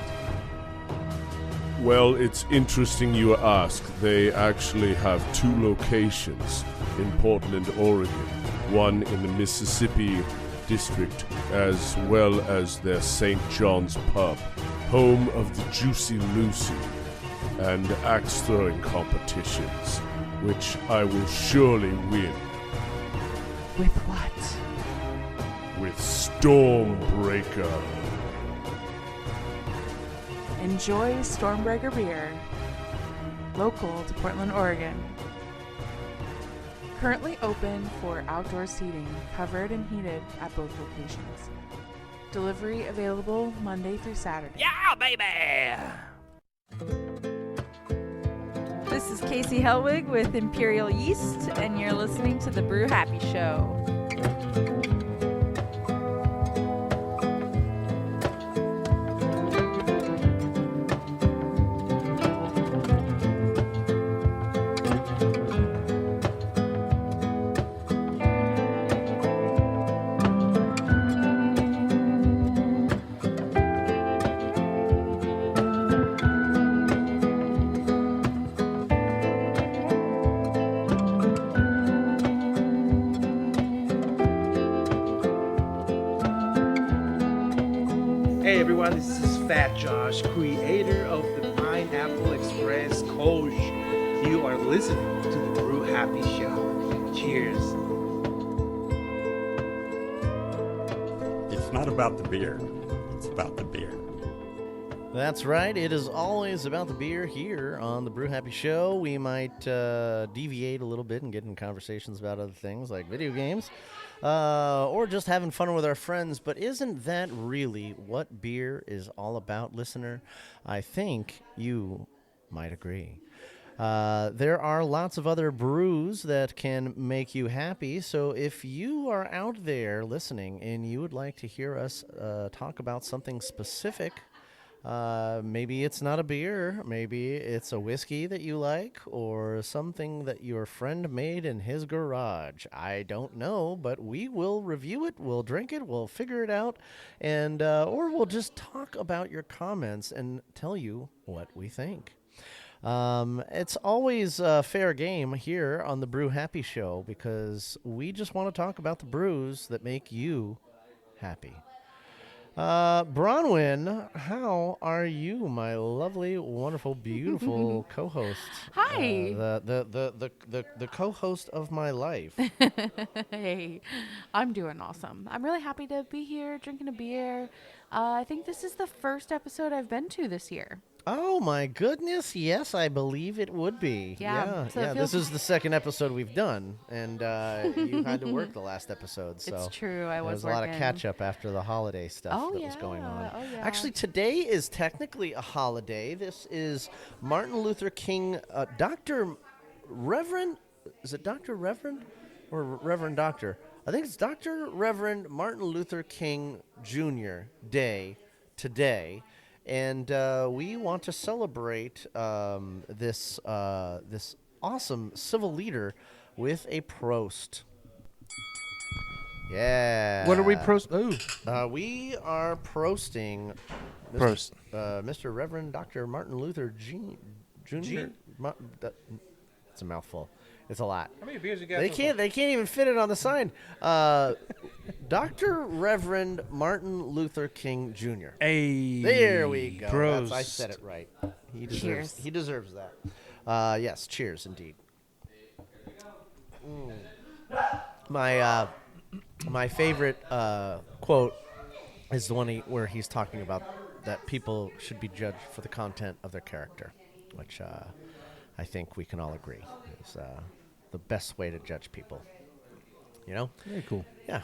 Well, it's interesting you ask. They actually have 2 locations in Portland, Oregon. One in the Mississippi district, as well as their St. John's pub, home of the Juicy Lucy, and axe-throwing competitions, which I will surely win. With what? With Stormbreaker. Enjoy Stormbreaker beer. Local to Portland, Oregon. Currently open for outdoor seating, covered and heated at both locations. Delivery available Monday through Saturday. Yeah, baby! This is Casey Helwig with Imperial Yeast, and you're listening to the Brew Happy Show. Hey everyone, this is Fat Josh, creator of the Pineapple Express Coach. You are listening to the Brew Happy Show. Cheers. It's not about the beer, it's about the beer. That's right. It is always about the beer here on the Brew Happy Show. We might deviate a little bit and get in conversations about other things like video games. Or just having fun with our friends. But isn't that really what beer is all about, listener? I think you might agree. There are lots of other brews that can make you happy. So if you are out there listening and you would like to hear us talk about something specific, maybe it's not a beer, maybe it's a whiskey that you like, or something that your friend made in his garage. I don't know, but we will review it, we'll drink it, we'll figure it out, and or we'll just talk about your comments and tell you what we think. It's always a fair game here on the Brew Happy Show because we just want to talk about the brews that make you happy. Bronwyn, how are you, my lovely, wonderful, beautiful co-host? Hi. The co-host of my life. Hey, I'm doing awesome. I'm really happy to be here drinking a beer. I think this is the first episode I've been to this year. Oh my goodness! Yes, I believe it would be. Yeah. So This is the second episode we've done, and you had to work the last episode. So it's true. I was There was a working. lot of catch up after the holiday stuff that was going on. Oh, yeah. Actually, today is technically a holiday. This is Martin Luther King, Dr. Reverend. Is it Dr. Reverend or Reverend Doctor? I think it's Dr. Reverend Martin Luther King Jr. Day today. And we want to celebrate this awesome civil leader with a prost. Yeah. What are we prost? We are prosting Mr. Reverend Dr. Martin Luther Jr. It's a mouthful. It's a lot. How many beers you got? They can't even fit it on the sign. Dr. Reverend Martin Luther King Jr. Hey, there we go. Prost. I said it right. Cheers. He deserves that. Yes, cheers indeed. My favorite quote is the one where he's talking about that people should be judged for the content of their character, which I think we can all agree is the best way to judge people. You know? Very cool. Yeah.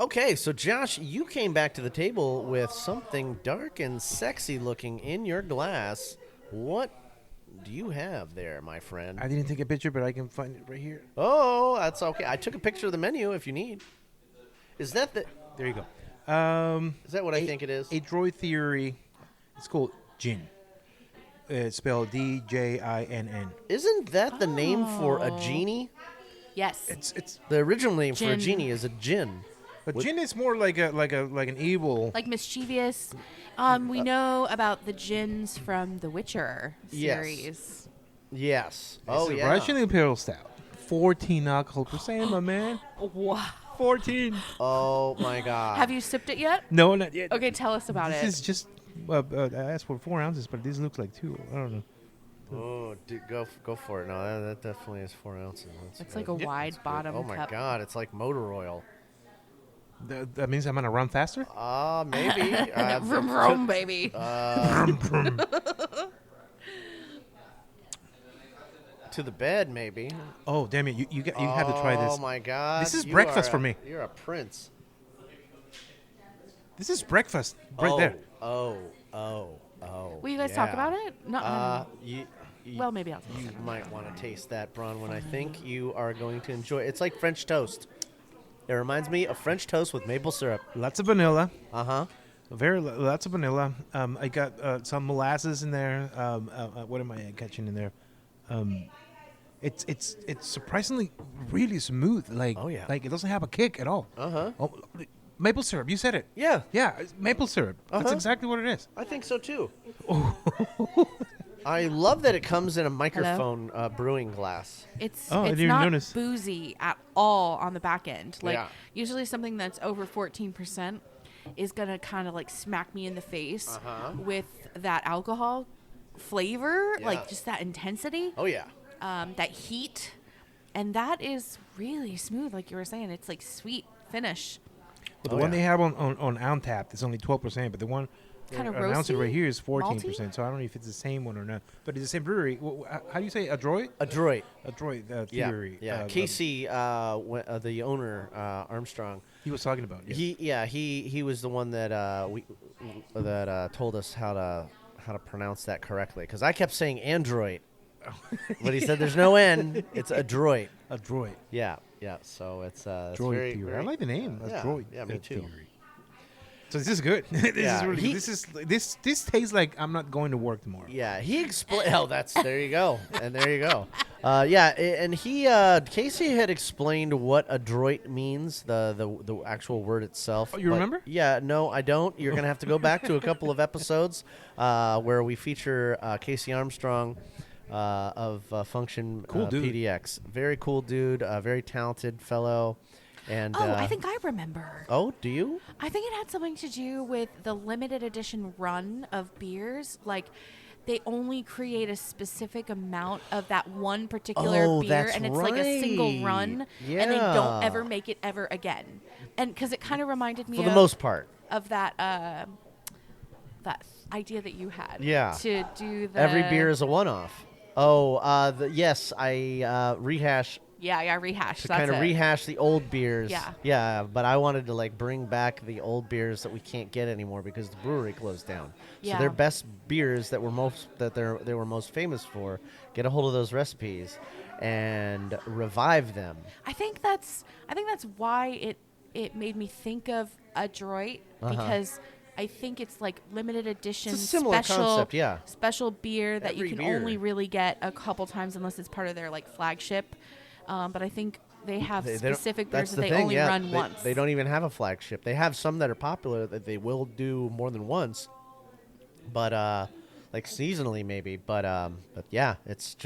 Okay, so Josh, you came back to the table with something dark and sexy looking in your glass. What do you have there, my friend? I didn't take a picture, but I can find it right here. Oh, that's okay. I took a picture of the menu if you need. Is that the... There you go. Is that what I think it is? A Droid Theory. It's called Gin. It's spelled D-J-I-N-N. Isn't that the name for a genie? Yes. It's the original name for a Gin. genie is a gin. But Gin is more like an evil, like mischievous. We know about the gins from the Witcher series. Yes. It's a Russian Imperial Stout. 14 alcohol percent, my man. Wow. 14. Oh my God. Have you sipped it yet? No, not yet. Okay, tell us about it. This is just. I asked for 4 ounces, but this looks like 2. I don't know. Oh, dude, go for it. No, that definitely is 4 ounces. It's like a wide bottom Oh my cup. God, it's like motor oil. That means I'm gonna run faster. Maybe. Vroom vroom, baby. Vroom, vroom. To the bed, maybe. Oh, Damian, you have to try this. Oh my God, this is breakfast for me. You're a prince. This is breakfast right there. Oh. Will you guys talk about it? No. Well, maybe I'll taste You it. might want to taste that, Bronwyn. I think you are going to enjoy it. It's like French toast. It reminds me of French toast with maple syrup. Lots of vanilla. Uh-huh. Lots of vanilla. I got some molasses in there. What am I catching in there? It's surprisingly really smooth. Like, oh, yeah. Like it doesn't have a kick at all. Uh-huh. Oh, maple syrup. You said it. Yeah. Yeah. It's maple syrup. That's exactly what it is. I think so too. I love that it comes in a microphone brewing glass. It's I didn't even not notice. boozy at all on the back end. Like Yeah. usually something that's over 14% is gonna kind of like smack me in the face with that alcohol flavor, Yeah. like just that intensity. Oh yeah. That heat, and that is really smooth. Like you were saying, it's like sweet finish. Well, the one they have on Untapped is only 12%, but the one Kind of announced roasty, right here is 14%. malty? So I don't know if it's the same one or not. But it's the same brewery. How do you say Adroit? Adroit. Adroit Yeah. Theory. Yeah. Casey, the owner, Armstrong. He was talking about. Yeah. He was the one that told us how to pronounce that correctly, because I kept saying Android, but he said there's no N. It's Adroit. Adroit. Yeah. So it's Droid very, Theory. very, I like the name. Yeah, Adroit. yeah, me too. Theory. So this is good. This Yeah, is really good. This tastes like I'm not going to work tomorrow. Yeah, he explained. Oh, there you go, and there you go. And he Casey had explained what adroit means, the actual word itself. Oh, you remember? Yeah, no, I don't. You're gonna have to go back to a couple of episodes where we feature Casey Armstrong of Function Cool dude. PDX. Very cool dude, very talented fellow. And I think I remember. Oh, do you? I think it had something to do with the limited edition run of beers. Like, they only create a specific amount of that one particular beer, and it's like a single run, and they don't ever make it ever again. And because it kind of reminded me, for the most part, of that that idea that you had. Yeah. To do the every beer is a one-off. Oh, yes, I rehash. Yeah, rehash. To that's kind of it. rehash the old beers. Yeah. Yeah, but I wanted to like bring back the old beers that we can't get anymore because the brewery closed down. Yeah. So their best beers that were they were most famous for, get a hold of those recipes and revive them. I think that's why it made me think of Adroit, because I think it's like limited edition, It's a similar concept, yeah. special beer that Every you can beer. only really get a couple times unless it's part of their like flagship. But I think they have They don't- specific that's beers the that they thing, only yeah. run once. They don't even have a flagship. They have some that are popular that they will do more than once, but like seasonally maybe. But yeah, it's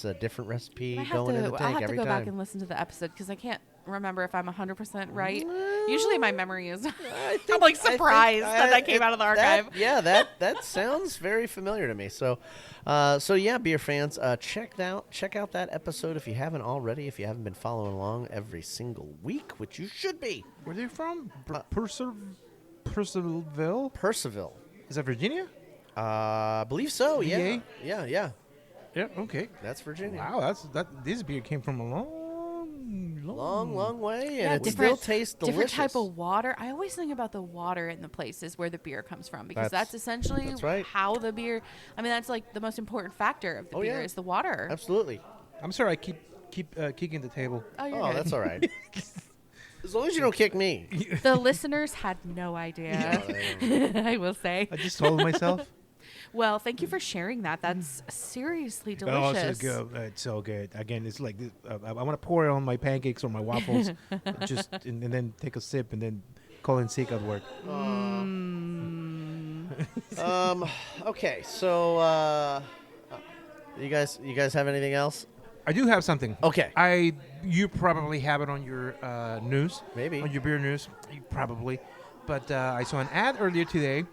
a different recipe going in the tank I'll have every to go time. back and listen to the episode because I can't remember if I'm 100% right. Usually my memory is. I'm like surprised that came out of the archive. That sounds very familiar to me. So yeah, beer fans, check out that episode if you haven't already. If you haven't been following along every single week, which you should be. Where are they from? Percival? Is that Virginia? I believe so. Yeah. VA? Yeah. Yeah. Okay. That's Virginia. Wow. This beer came from a long way, Yeah, and it still tastes delicious. Different type of water. I always think about the water in the places where the beer comes from because that's essentially right. how the beer. I mean, that's like the most important factor of the beer is the water. Absolutely. I'm sorry, I keep kicking the table. Oh, you're good. That's all right. As long as you don't kick me. The listeners had no idea. I will say. I just told myself. Well, thank you for sharing that. That's seriously Oh, delicious. so good. It's so good. Again, it's like I want to pour it on my pancakes or my waffles, and then take a sip and then call in sick at work. Okay, so you guys have anything else? I do have something. Okay. You probably have it on your news. Maybe. On your beer news. Probably. But I saw an ad earlier today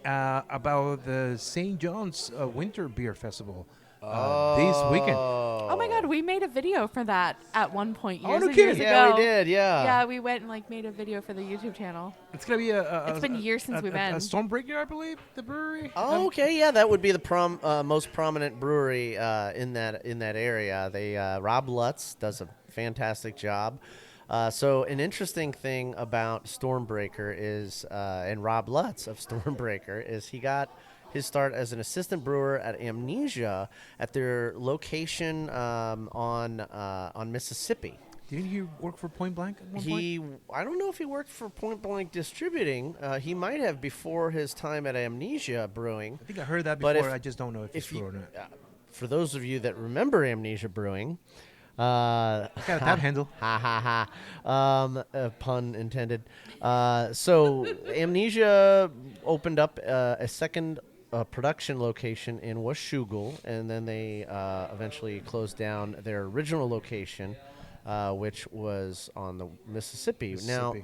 about the St. John's Winter Beer Festival this weekend. Oh my God, we made a video for that at one point years no and kidding. years ago. Yeah, we did. Yeah. Yeah, we went and made a video for the YouTube channel. It's gonna be It's been years since we've been. a Stormbreaker, I believe, the brewery. Oh, okay. Yeah, that would be the most prominent brewery in that area. They Rob Lutz does a fantastic job. So an interesting thing about Stormbreaker is, and Rob Lutz of Stormbreaker, is he got his start as an assistant brewer at Amnesia at their location on Mississippi. Didn't he work for Point Blank at one point? I don't know if he worked for Point Blank Distributing. He might have before his time at Amnesia Brewing. I think I heard that before. I just don't know if it's true or not. For those of you that remember Amnesia Brewing, I got that handle. Ha ha ha. Pun intended. So Amnesia opened up a second production location in Washougal, and then they eventually closed down their original location, which was on the Mississippi. Now,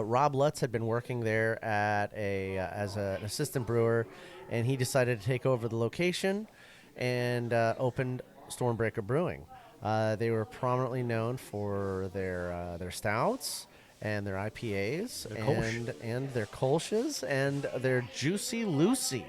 Rob Lutz had been working there at as an assistant brewer, and he decided to take over the location and opened Stormbreaker Brewing. They were prominently known for their stouts and their IPAs and their Kolsch's and their Juicy Lucy.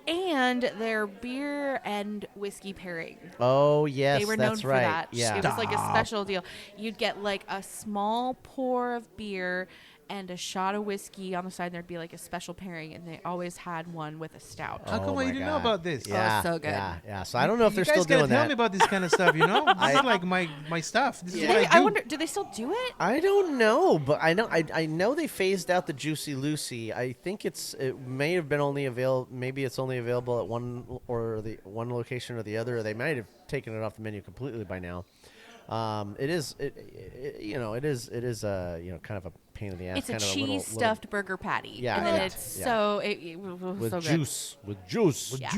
And their beer and whiskey pairing. Oh, yes, they were known that's for right. that. Yeah. It was like a special deal. You'd get like a small pour of beer and a shot of whiskey on the side, and there'd be like a special pairing, and they always had one with a stout. How come I didn't know about this? Yeah, so good. Yeah. So I don't know if they're still doing that. You guys gotta tell that. me about this kind of stuff, you know? This is like my stuff. This is what I do. I wonder, do they still do it? I don't know, but I know they phased out the Juicy Lucy. I think it may have been only available. Maybe it's only available at one location or the other. Or they might have taken it off the menu completely by now. It is kind of a pain in the ass. It's kind a of cheese stuffed burger patty. Yeah, and then yeah, it's yeah. so it was with so juice, good. with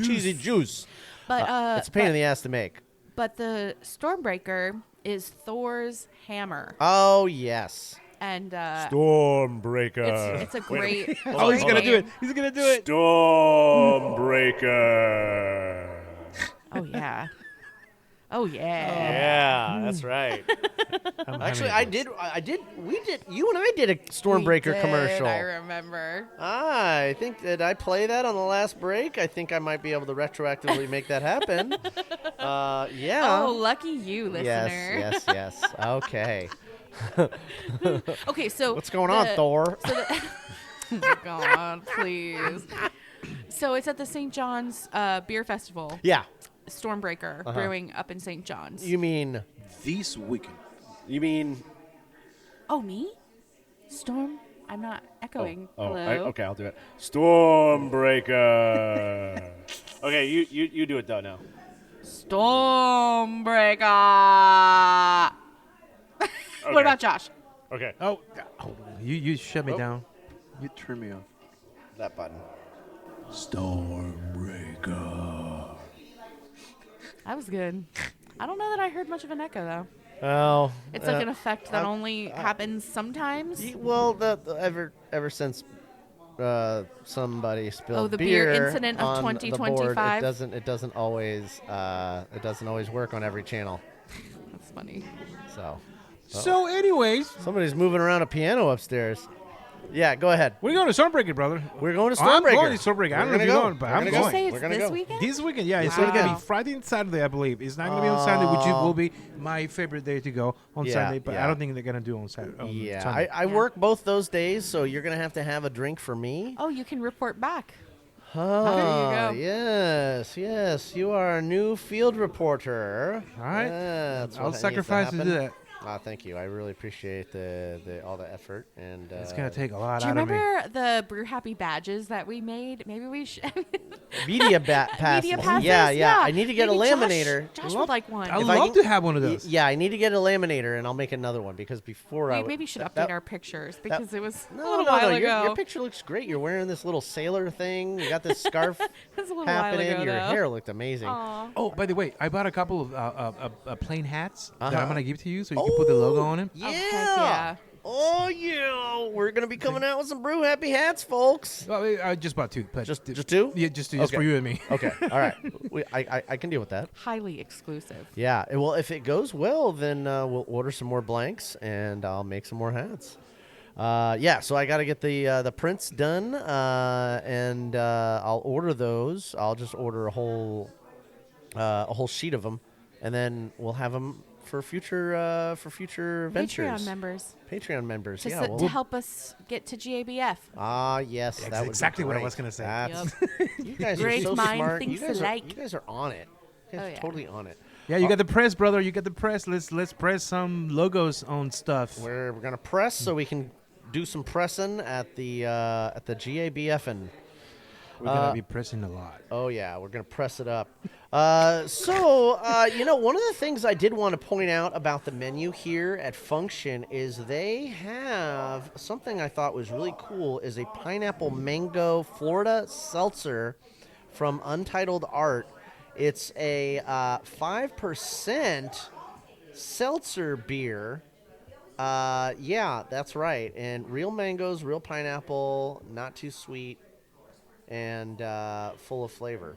cheesy juice. But it's a pain in the ass to make. But the Stormbreaker is Thor's hammer. Oh, yes. And Stormbreaker. it's a great. He's gonna do it. He's gonna do it. Stormbreaker. Oh yeah. Oh yeah. Yeah, that's right. Actually, you and I did a Stormbreaker commercial. I remember. I think that I play that on the last break. I think I might be able to retroactively make that happen. Yeah. Oh, lucky you, listener. Yes. Okay. Okay, so what's going on, Thor? Oh my God, please. So it's at the St. John's Beer Festival. Yeah. Stormbreaker Brewing up in St. John's. You mean this weekend? You mean? Oh, me? Storm? I'm not echoing. Hello. Okay, I'll do it. Stormbreaker. Okay, you do it though now. Stormbreaker. Okay. What about Josh? Okay. Oh, you shut me down. You turned me off. That button. Stormbreaker. That was good. I don't know that I heard much of an echo though. Oh, it's like an effect that only happens sometimes. Well, ever since somebody spilled the beer incident of on 2025. The board, it doesn't always work on every channel. That's funny. So, anyways, somebody's moving around a piano upstairs. Yeah, go ahead. We're going to Stormbreaker, brother. We're going to I'm Stormbreaker. going to Stormbreaker. I don't know if you're going, but I'm Did you going. say it's this weekend? This weekend, yeah. It's going to be Friday and Saturday, I believe. It's not going to be on Sunday, which will be my favorite day to go on Sunday, but I don't think they're going to do it on Saturday. Sunday. I work both those days, so you're going to have a drink for me. Oh, you can report back. Oh, there you go. Yes. You are a new field reporter. All right. That's I'll what sacrifice to do that. Thank you. I really appreciate all the effort, and it's gonna take a lot out of me. Do you remember the Brew Happy badges that we made? Maybe we should. Media passes. Media passes. Yeah. I need to get a laminator. Josh would like one. I'd love to have one of those. Yeah, I need to get a laminator, and I'll make another one because before we maybe should update our pictures because it was a little while ago. Your picture looks great. You're wearing this little sailor thing. You got this scarf happening. While ago, your hair looked amazing. Aww. Oh, by the way, I bought a couple of plain hats that I'm gonna give to you, so you can put the logo on them. Yeah. Oh yeah. We're gonna be coming out with some Brew Happy hats, folks. Well, I just bought two. But just two? Yeah, just two. Just for you and me. Okay. All right. I can deal with that. Highly exclusive. Yeah. Well, if it goes well, then we'll order some more blanks and I'll make some more hats. So I got to get the prints done, and I'll order those. I'll just order a whole sheet of them, and then we'll have them for future ventures. Patreon members. To help us get to GABF. Yes, that's that would exactly be what I was gonna say. You guys are so smart. You guys are on it. You guys are totally on it. Yeah, you got the press, brother. You got the press. Let's press some logos on stuff. We're gonna press so we can do some pressing at the GABFing. We're gonna be pressing a lot. Oh yeah, we're gonna press it up. One of the things I did want to point out about the menu here at Function is they have something I thought was really cool. Is a pineapple mango Florida seltzer from Untitled Art. It's a 5% seltzer beer. Yeah, that's right. And real mangoes, real pineapple, not too sweet, and full of flavor.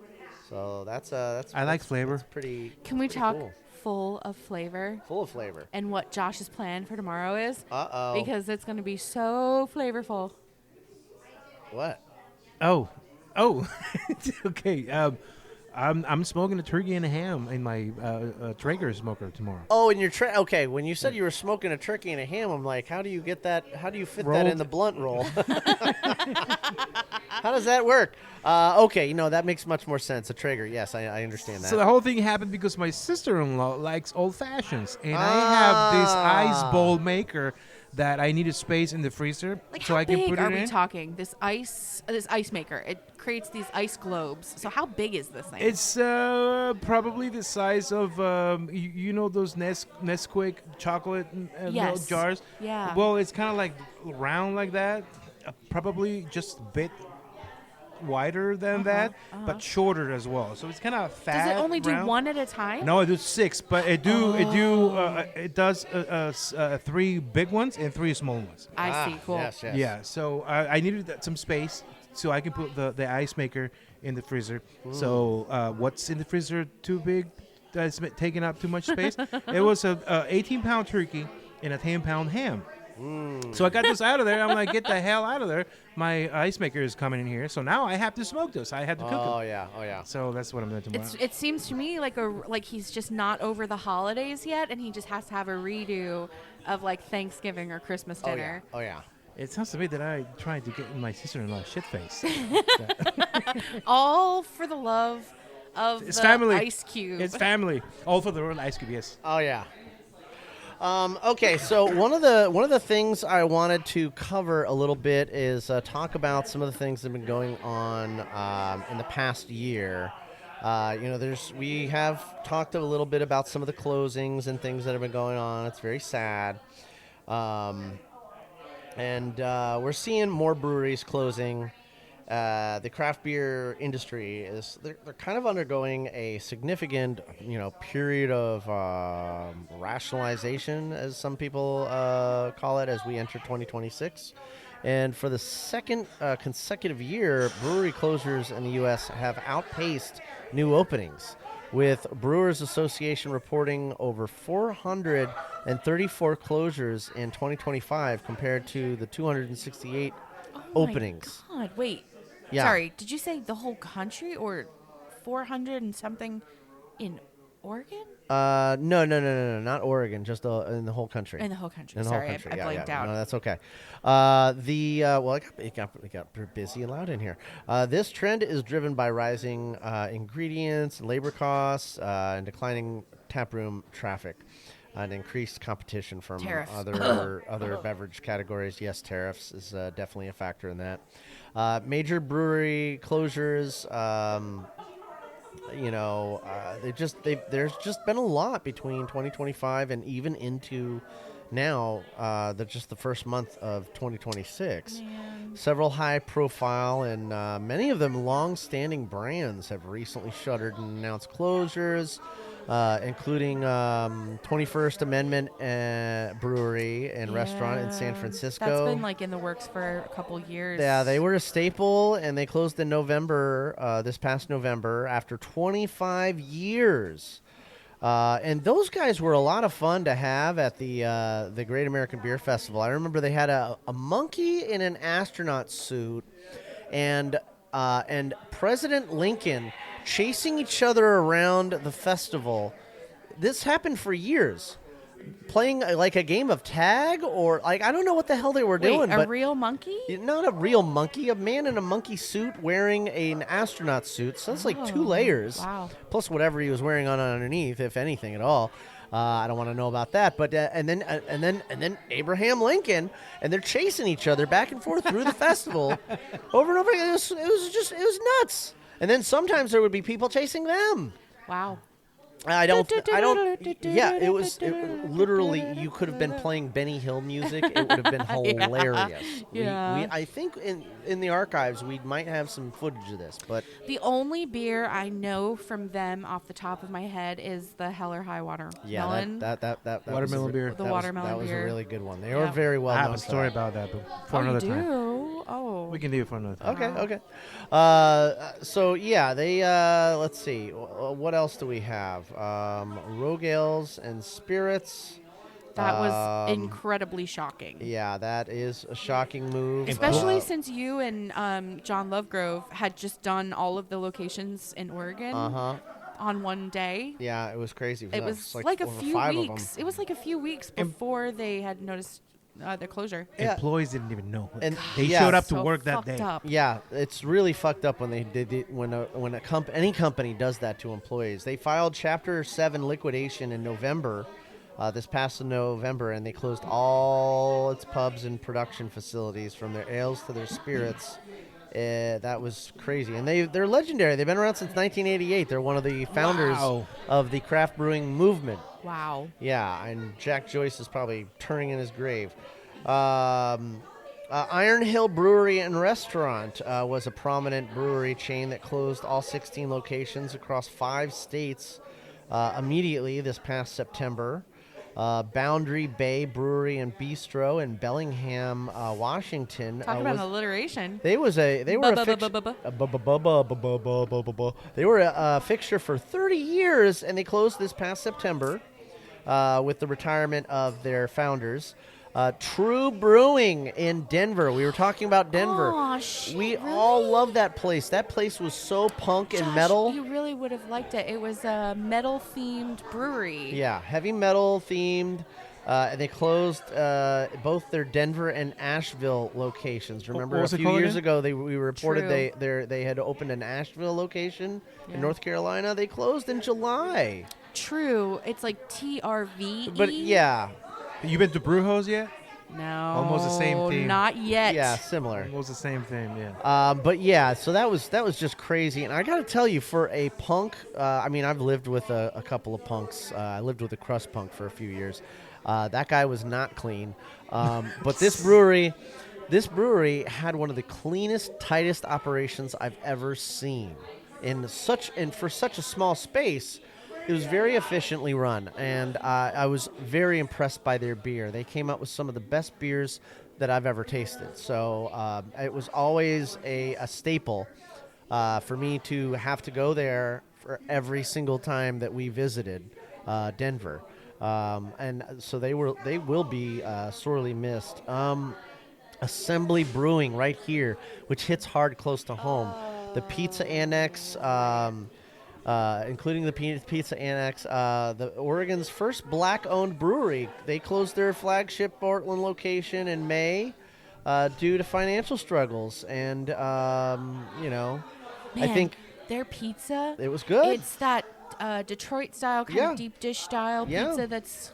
So that's I like flavor. That's pretty. Can we talk cool. full of flavor? Full of flavor. And what Josh's plan for tomorrow is? Uh-oh. Because it's going to be so flavorful. What? Oh, okay. I'm smoking a turkey and a ham in my Traeger smoker tomorrow. Oh, in your okay. When you said you were smoking a turkey and a ham, I'm like, how do you get that? How do you fit that in the blunt roll? How does that work? Okay, that makes much more sense. A Traeger, yes, I understand that. So the whole thing happened because my sister-in-law likes old fashions, and I have this ice bowl maker that I needed space in the freezer so I can put it in. How big are we talking? This ice maker, it creates these ice globes. So how big is this thing? It's probably the size of those Nesquik chocolate jars. Yeah. Well, it's kind of like round like that. Probably just a bit wider than that, but shorter as well. So it's kind of fat. Does it only do round. one at a time? No, it does 6, but it does 3 big ones and 3 small ones. I see. Cool. Yes. Yeah. So I needed some space so I can put the ice maker in the freezer. So what's in the freezer too big? That's taking up too much space. It was a 18-pound turkey and a 10-pound ham. So I got this out of there. I'm like, get the hell out of there. My ice maker is coming in here. So now I have to smoke this. I have to cook it. Oh, yeah. So that's what I'm doing tomorrow. It seems to me like he's just not over the holidays yet, and he just has to have a redo of like Thanksgiving or Christmas dinner. Oh, yeah. It sounds to me that I tried to get in my sister-in-law shit face. All for the love of It's the family. ice cube. It's family. All for the royal ice cube, yes. Oh, yeah. Okay, so one of the things I wanted to cover a little bit is talk about some of the things that have been going on in the past year. We have talked a little bit about some of the closings and things that have been going on. It's very sad. And we're seeing more breweries closing. The craft beer industry they're kind of undergoing a significant period of rationalization, as some people call it, as we enter 2026. And for the second consecutive year, brewery closures in the U.S. have outpaced new openings, with Brewers Association reporting over 434 closures in 2025 compared to the 268 openings. My God, wait. Yeah. Sorry, did you say the whole country or 400 and something in Oregon? No, not Oregon, just in the whole country. In the whole country. In the Sorry, whole country. I blanked out. No, that's okay. It got busy and loud in here. This trend is driven by rising ingredients, labor costs, and declining taproom traffic, and increased competition from other beverage categories. Yes, tariffs is definitely a factor in that. Major brewery closures. There's just been a lot between 2025 and even into now, just the first month of 2026. Man. Several high-profile and many of them long-standing brands have recently shuttered and announced closures, including 21st Amendment Brewery and Restaurant in San Francisco. That's been in the works for a couple years. Yeah, they were a staple, and they closed in November, this past November, after 25 years. And those guys were a lot of fun to have at the Great American Beer Festival. I remember they had a monkey in an astronaut suit, and President Lincoln chasing each other around the festival. This happened for years. Playing like a game of tag, or I don't know what the hell they were doing. A real monkey? Not a real monkey. A man in a monkey suit wearing an astronaut suit. So that's like 2 layers. Wow. Plus whatever he was wearing on underneath, if anything at all. I don't want to know about that. But and then Abraham Lincoln, and they're chasing each other back and forth through the festival, over and over again. It was nuts. And then sometimes there would be people chasing them. Wow. I don't. Yeah, it was literally. You could have been playing Benny Hill music. It would have been hilarious. Yeah. I think in the archives we might have some footage of this, but the only beer I know from them off the top of my head is the Hell or High Water. Yeah, melon. that watermelon beer. The watermelon that beer. was a really good one. They were very well. I have known a story about that, but for another time. Oh. We can do it for another time. Okay. So yeah, they. Let's see. What else do we have? Rogue ales and spirits. That was incredibly shocking. Yeah, that is a shocking move. Especially since you and John Lovegrove had just done all of the locations in Oregon on one day. Yeah, it was crazy. It was like a few weeks. It was like a few weeks before they had noticed the closure. Employees didn't even know. And they showed up to work that day. Up. Yeah, it's really fucked up when they did it, when any company does that to employees. They filed Chapter 7 liquidation in November, this past November, and they closed all its pubs and production facilities, from their ales to their spirits. That was crazy, and they're legendary. They've been around since 1988. They're one of the founders of the craft brewing movement. Wow. Yeah, and Jack Joyce is probably turning in his grave. Iron Hill Brewery and Restaurant was a prominent brewery chain that closed all 16 locations across 5 states immediately this past September. Boundary Bay Brewery and Bistro in Bellingham, Washington. Talk about alliteration. They were a fixture for 30 years, and they closed this past September with the retirement of their founders. True Brewing in Denver. We were talking about Denver. Oh, shit, we really? all love that place. That place was so punk and metal. You really would have liked it. It was a metal-themed brewery. Yeah, heavy metal themed. And they closed both their Denver and Asheville locations. Remember, a few years ago, we reported they had opened an Asheville location in North Carolina. They closed in July. True. It's like TRV. But yeah. You been to Brewhouse yet? No. Almost the same thing. Not yet. Yeah, similar. Almost the same thing, yeah. But yeah, so that was just crazy. And I got to tell you, for a punk, I mean, I've lived with a couple of punks. I lived with a crust punk for a few years. That guy was not clean. But this brewery had one of the cleanest, tightest operations I've ever seen. For such a small space, it was very efficiently run, and I was very impressed by their beer. They came out with some of the best beers that I've ever tasted. So it was always a staple for me to have to go there for every single time that we visited Denver. And so they will be sorely missed. Assembly Brewing right here, which hits hard close to home. The Pizza Annex, including the Pizza Annex, the Oregon's first black-owned brewery. They closed their flagship Portland location in May due to financial struggles. And, Man, I think their pizza, it was good. It's that Detroit style, kind of deep dish style pizza that's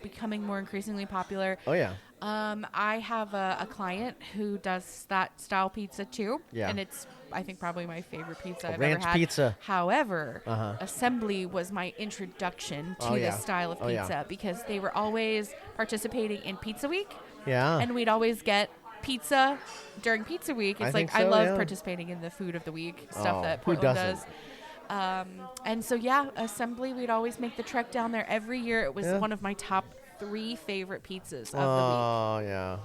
becoming more increasingly popular. Oh, yeah. I have a client who does that style pizza too. Yeah. And it's, I think, probably my favorite pizza I've ranch ever had. pizza. However, Assembly was my introduction to this style of pizza because they were always participating in Pizza Week. Yeah. And we'd always get pizza during Pizza Week. It's I love participating in the food of the week stuff that Portland does. And so, Assembly, we'd always make the trek down there every year. It was one of my top 3 favorite pizzas of the week. Oh, yeah.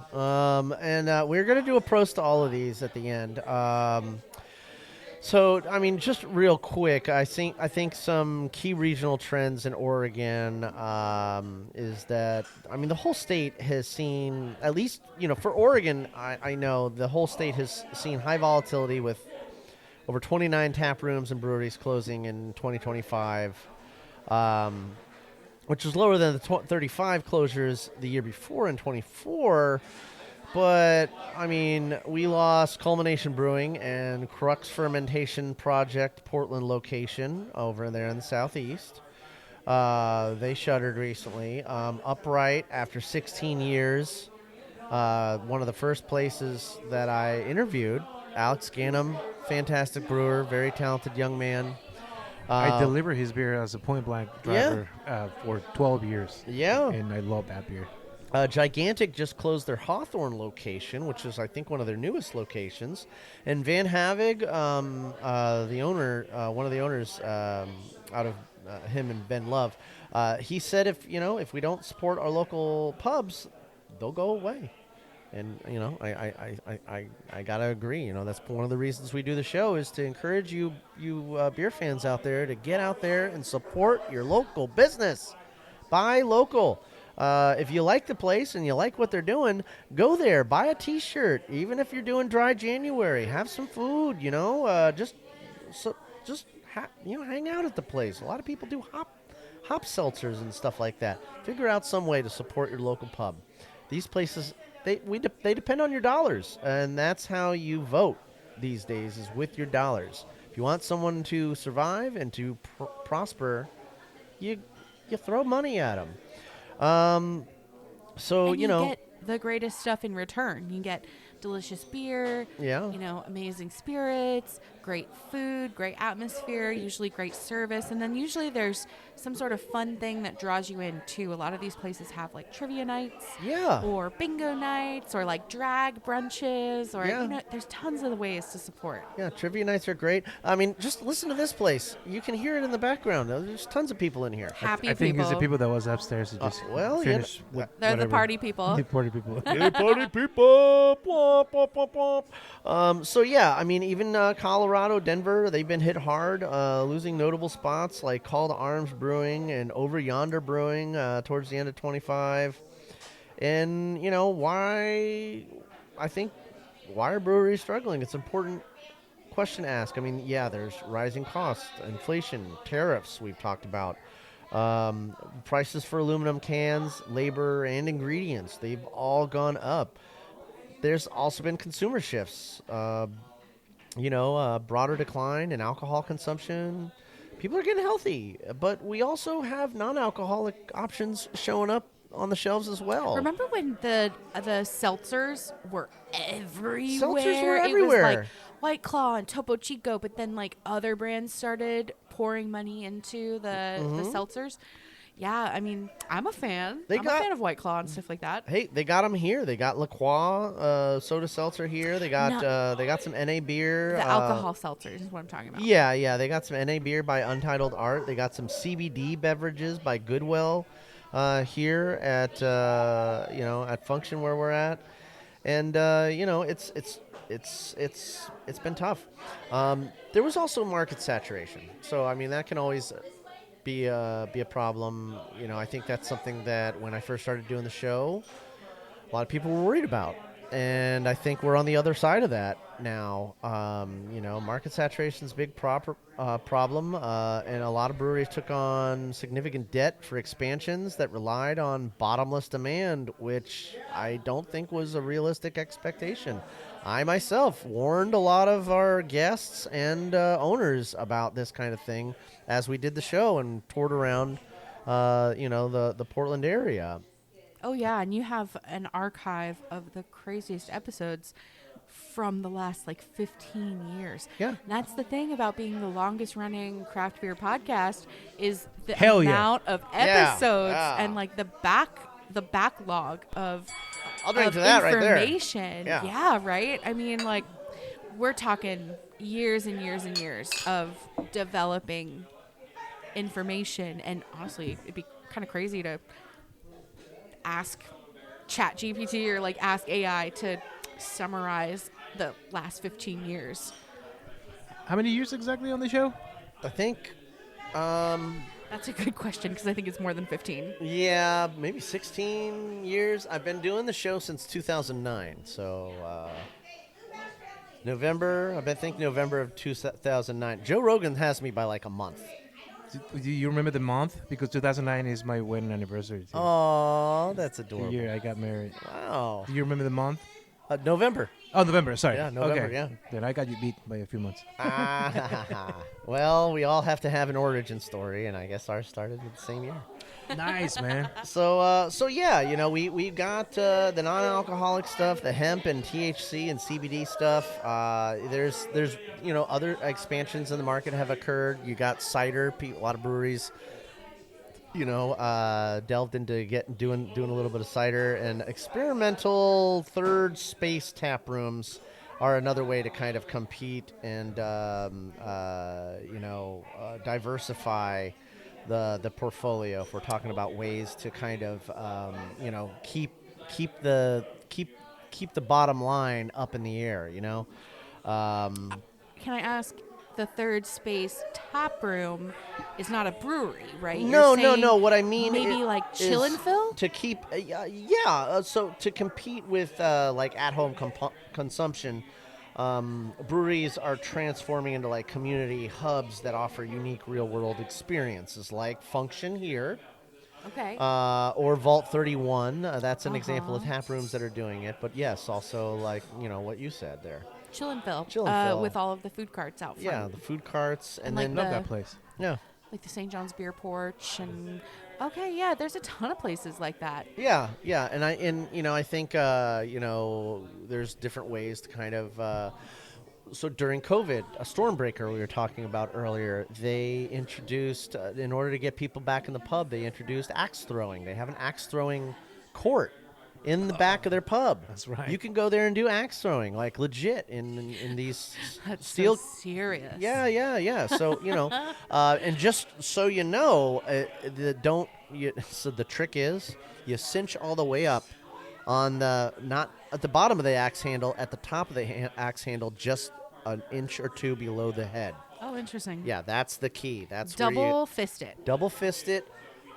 And we're going to do a pros to all of these at the end. So, I mean, just real quick, I think some key regional trends in Oregon is that, I mean, the whole state has seen, at least, for Oregon, I know the whole state has seen high volatility with over 29 tap rooms and breweries closing in 2025, which is lower than the 35 closures the year before in 24. But, I mean, we lost Culmination Brewing and Crux Fermentation Project Portland location over there in the southeast. They shuttered recently. Upright, after 16 years, one of the first places that I interviewed, Alex Gannum, fantastic brewer, very talented young man. I delivered his beer as a point blank driver for 12 years. Yeah. And I love that beer. Gigantic just closed their Hawthorne location, which is, I think, one of their newest locations. And Van Havig, the owner, one of the owners out of him and Ben Love, he said if we don't support our local pubs, they'll go away. And, I got to agree. That's one of the reasons we do the show is to encourage you beer fans out there to get out there and support your local business. Buy local. If you like the place and you like what they're doing, go there. Buy a T-shirt. Even if you're doing dry January, have some food. Just hang out at the place. A lot of people do hop seltzers and stuff like that. Figure out some way to support your local pub. These places, they depend on your dollars, and that's how you vote these days, is with your dollars. If you want someone to survive and to prosper, you throw money at them. So and you get the greatest stuff in return. You get delicious beer, amazing spirits, great food, great atmosphere, usually great service, and then usually there's some sort of fun thing that draws you in too. A lot of these places have like trivia nights, or bingo nights, or like drag brunches, or there's tons of ways to support. Yeah, trivia nights are great. I mean, just listen to this place. You can hear it in the background. There's tons of people in here. Happy I think people. it's the people that was upstairs that just finished with they're whatever. the party people. The party people. Hey, party people. Blah, blah, blah, blah. So yeah, I mean, even Colorado, Denver, they've been hit hard, losing notable spots like Call to Arms Brewing and Over Yonder Brewing towards the end of 25. And why are breweries struggling? It's an important question to ask. I mean, yeah, there's rising costs, inflation, tariffs we've talked about. Prices for aluminum cans, labor, and ingredients, they've all gone up. There's also been consumer shifts, broader decline in alcohol consumption. People are getting healthy, but we also have non-alcoholic options showing up on the shelves as well. Remember when the seltzers were everywhere? Seltzers were everywhere. It was like White Claw and Topo Chico, but then like other brands started pouring money into the seltzers. Yeah, I mean, I'm a fan. I'm a fan of White Claw and stuff like that. Hey, they got them here. They got La Croix soda seltzer here. They got some NA beer. The alcohol seltzers is what I'm talking about. Yeah. They got some NA beer by Untitled Art. They got some CBD beverages by Goodwill here at at Function where we're at, and it's been tough. There was also market saturation, so I mean that can always be a problem. I think that's something that when I first started doing the show, a lot of people were worried about, and I think we're on the other side of that now. Market saturation is a big problem, and a lot of breweries took on significant debt for expansions that relied on bottomless demand, which I don't think was a realistic expectation. I myself warned a lot of our guests and owners about this kind of thing as we did the show and toured around, the Portland area. Oh, yeah, and you have an archive of the craziest episodes from the last, 15 years. Yeah. And that's the thing about being the longest-running craft beer podcast is the Hell amount of episodes Yeah. and the backlog of I'll drink to that right there. information. Yeah, right? I mean, we're talking years and years and years of developing information, and honestly, it'd be kind of crazy to ask ChatGPT or ask AI to summarize the last 15 years. How many years exactly on the show? I think that's a good question because I think it's more than 15. Yeah, maybe 16 years. I've been doing the show since 2009. So November of 2009. Joe Rogan has me by a month. Do you remember the month? Because 2009 is my wedding anniversary. Too. Oh, that's adorable. The year I got married. Wow. Do you remember the month? November. Oh, November. Sorry. Yeah, November, okay. yeah. Then I got you beat by a few months. Well, we all have to have an origin story, and I guess ours started with the same year. Nice, man. So yeah, we got the non-alcoholic stuff, the hemp and THC and CBD stuff. There's other expansions in the market have occurred. You got cider. A lot of breweries, delved into doing a little bit of cider, and experimental third space tap rooms are another way to kind of compete and diversify the portfolio. If we're talking about ways to kind of keep the bottom line up in the air, Can I ask, the third space tap room is not a brewery, right? No. What I mean maybe chill and fill to keep, so to compete with at-home consumption. Breweries are transforming into community hubs that offer unique real-world experiences, like Function here. Okay. Or Vault 31. That's an example of tap rooms that are doing it. But yes, also what you said there. Chill and fill. Chill and fill. With all of the food carts out front. Yeah, the food carts. And then love that place. Yeah. Like the St. John's Beer Porch and there's a ton of places like that. Yeah, and I think there's different ways to kind of so during COVID, a Stormbreaker we were talking about earlier, they introduced, in order to get people back in the pub, they introduced axe throwing. They have an axe throwing court in the back of their pub. That's right. You can go there and do axe throwing, like legit in these That's steel. so serious. Yeah. So and just so you know, so the trick is you cinch all the way up on the, not at the bottom of the axe handle, at the top of the axe handle, just an inch or two below the head. Oh, interesting. Yeah, that's the key. That's double fist it. Double fist it.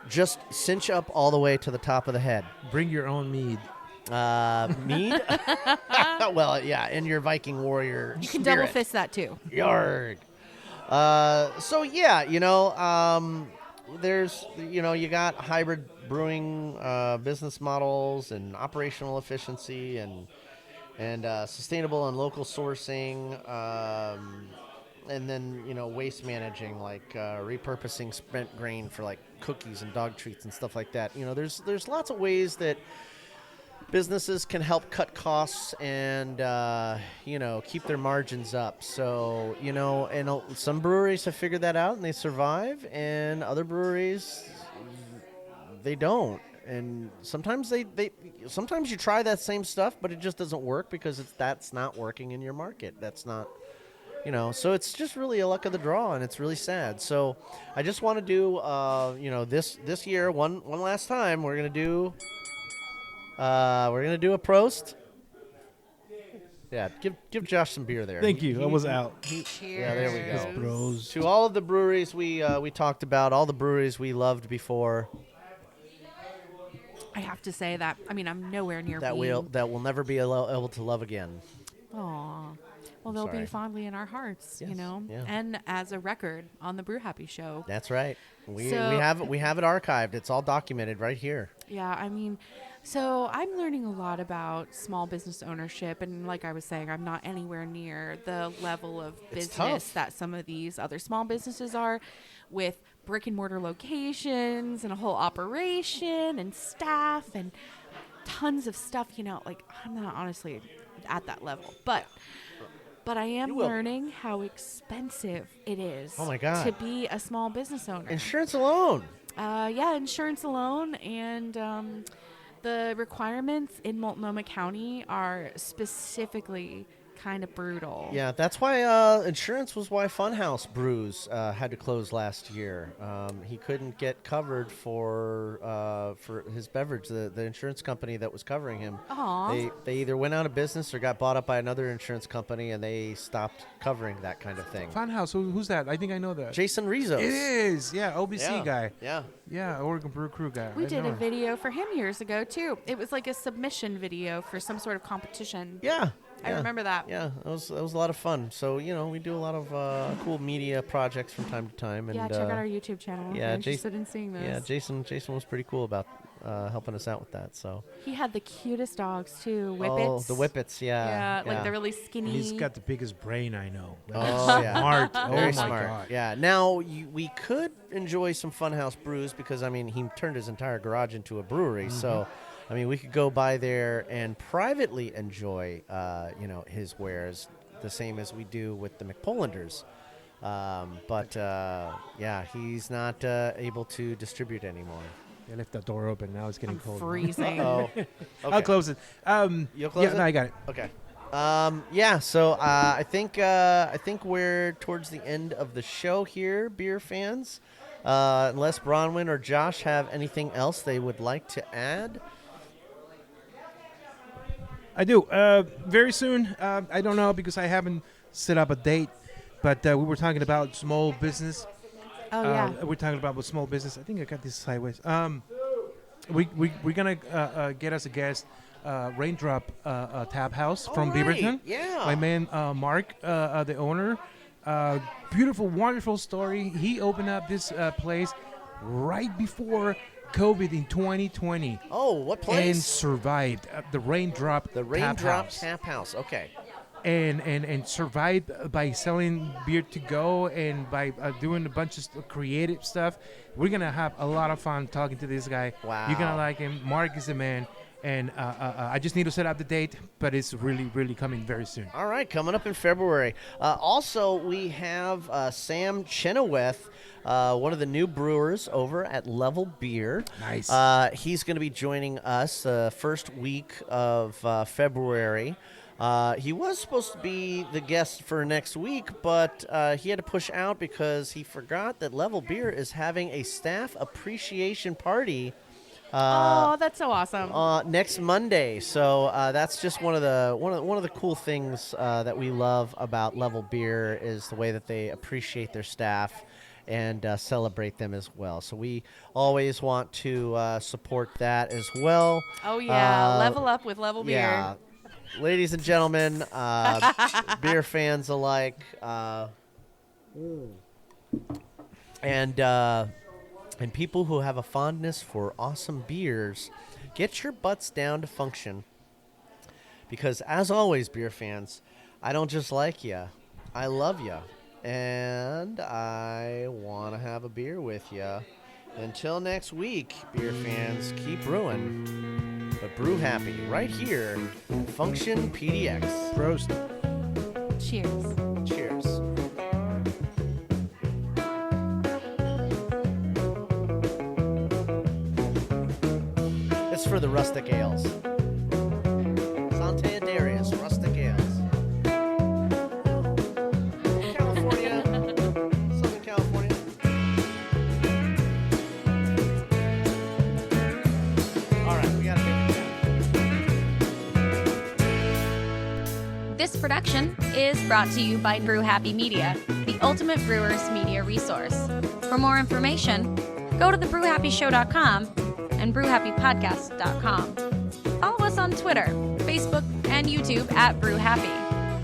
Just cinch up all the way to the top of the head. Bring your own mead. Mead? Well, yeah, in your Viking warrior You can spirit. double fist that too. Yarg. So yeah, there's, you got hybrid brewing business models and operational efficiency and sustainable and local sourcing, and then waste managing, like repurposing spent grain for like cookies and dog treats and stuff like that. There's lots of ways that businesses can help cut costs and keep their margins up. So and some breweries have figured that out and they survive, and other breweries they don't. And sometimes sometimes you try that same stuff, but it just doesn't work because that's not working in your market. That's not, so it's just really a luck of the draw, and it's really sad. So I just want to do, this year, one last time, we're gonna do a prost. Yeah, give Josh some beer there. Thank you. I was out. Cheers. Yeah, there we go. Bros. To all of the breweries we talked about, all the breweries we loved before. I have to say that, I'm nowhere near that will never be able to love again. Aw. Well, they'll be fondly in our hearts, Yes, yeah. and as a record on the Brew Happy show. That's right. We have it archived. It's all documented right here. Yeah, so I'm learning a lot about small business ownership, and like I was saying, I'm not anywhere near the level of business that some of these other small businesses are, with brick and mortar locations and a whole operation and staff and tons of stuff. I'm not honestly at that level, but I am learning how expensive it is. Oh my God. To be a small business owner. Insurance alone. Insurance alone, and the requirements in Multnomah County are specifically kind of brutal. Yeah, that's why insurance was why Funhouse Brews had to close last year. He couldn't get covered for his beverage. The insurance company that was covering him, they either went out of business or got bought up by another insurance company, and they stopped covering that kind of thing. Funhouse, who's that? I think I know that. Jason Rizos. It is, yeah, OBC guy. Yeah, Oregon Brew Crew guy. We did a video for him years ago too. It was like a submission video for some sort of competition. Yeah. I remember that. Yeah, it was a lot of fun. So we do a lot of cool media projects from time to time. And, check out our YouTube channel if you're interested in seeing this. Yeah, Jason was pretty cool about helping us out with that. So he had the cutest dogs too. Whippets. Oh, the Whippets, yeah. Yeah, like they're really skinny. He's got the biggest brain I know. Oh, yeah. Smart. Very my smart. God. Yeah. Now we could enjoy some Funhouse brews because he turned his entire garage into a brewery. Mm-hmm. So. We could go by there and privately enjoy, his wares, the same as we do with the McPolanders. But he's not able to distribute anymore. They left the door open. Now it's getting cold. Freezing. Okay. I'll close it. You'll close it? No, I got it. Okay. So I think we're towards the end of the show here, beer fans. Unless Bronwyn or Josh have anything else they would like to add. I do. Very soon. I don't know because I haven't set up a date, but we were talking about small business. Oh, yeah. We're talking about small business. I think I got this sideways. We're going to get us a guest, Raindrop Tap House from Beaverton. Yeah. My man, Mark, the owner. Beautiful, wonderful story. He opened up this place right before COVID in 2020. Oh, what place? And survived. The Raindrop Tap House. Okay. And survived by selling beer to go and by doing a bunch of creative stuff. We're going to have a lot of fun talking to this guy. Wow. You're going to like him. Mark is the man. And I just need to set up the date, but it's really, really coming very soon. All right, coming up in February. Also, we have Sam Chenoweth, one of the new brewers over at Level Beer. Nice. He's going to be joining us first week of February. He was supposed to be the guest for next week, but he had to push out because he forgot that Level Beer is having a staff appreciation party. Oh, that's so awesome! Next Monday, so that's just one of the cool things that we love about Level Beer is the way that they appreciate their staff and celebrate them as well. So we always want to support that as well. Oh yeah, level up with Level Beer. Yeah, ladies and gentlemen, beer fans alike, and people who have a fondness for awesome beers, get your butts down to Function. Because as always, beer fans, I don't just like you, I love you. And I want to have a beer with you. Until next week, beer fans, keep brewing. But brew happy right here, Function PDX. Prost. Cheers. Cheers. For the rustic ales. Sante and Darius, rustic ales. California. Southern California. All right, we gotta get it. This production is brought to you by Brew Happy Media, the ultimate brewers media resource. For more information, go to thebrewhappyshow.com and brewhappypodcast.com. Follow us on Twitter, Facebook, and YouTube at Brew Happy.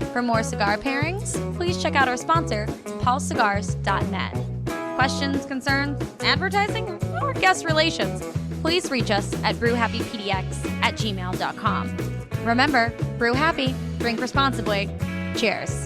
For more cigar pairings, please check out our sponsor, paulcigars.net. Questions, concerns, advertising, or guest relations, please reach us at brewhappypdx@gmail.com. Remember, brew happy, drink responsibly. Cheers.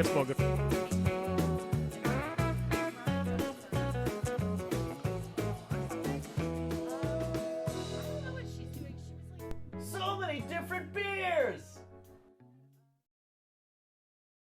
Smoke it.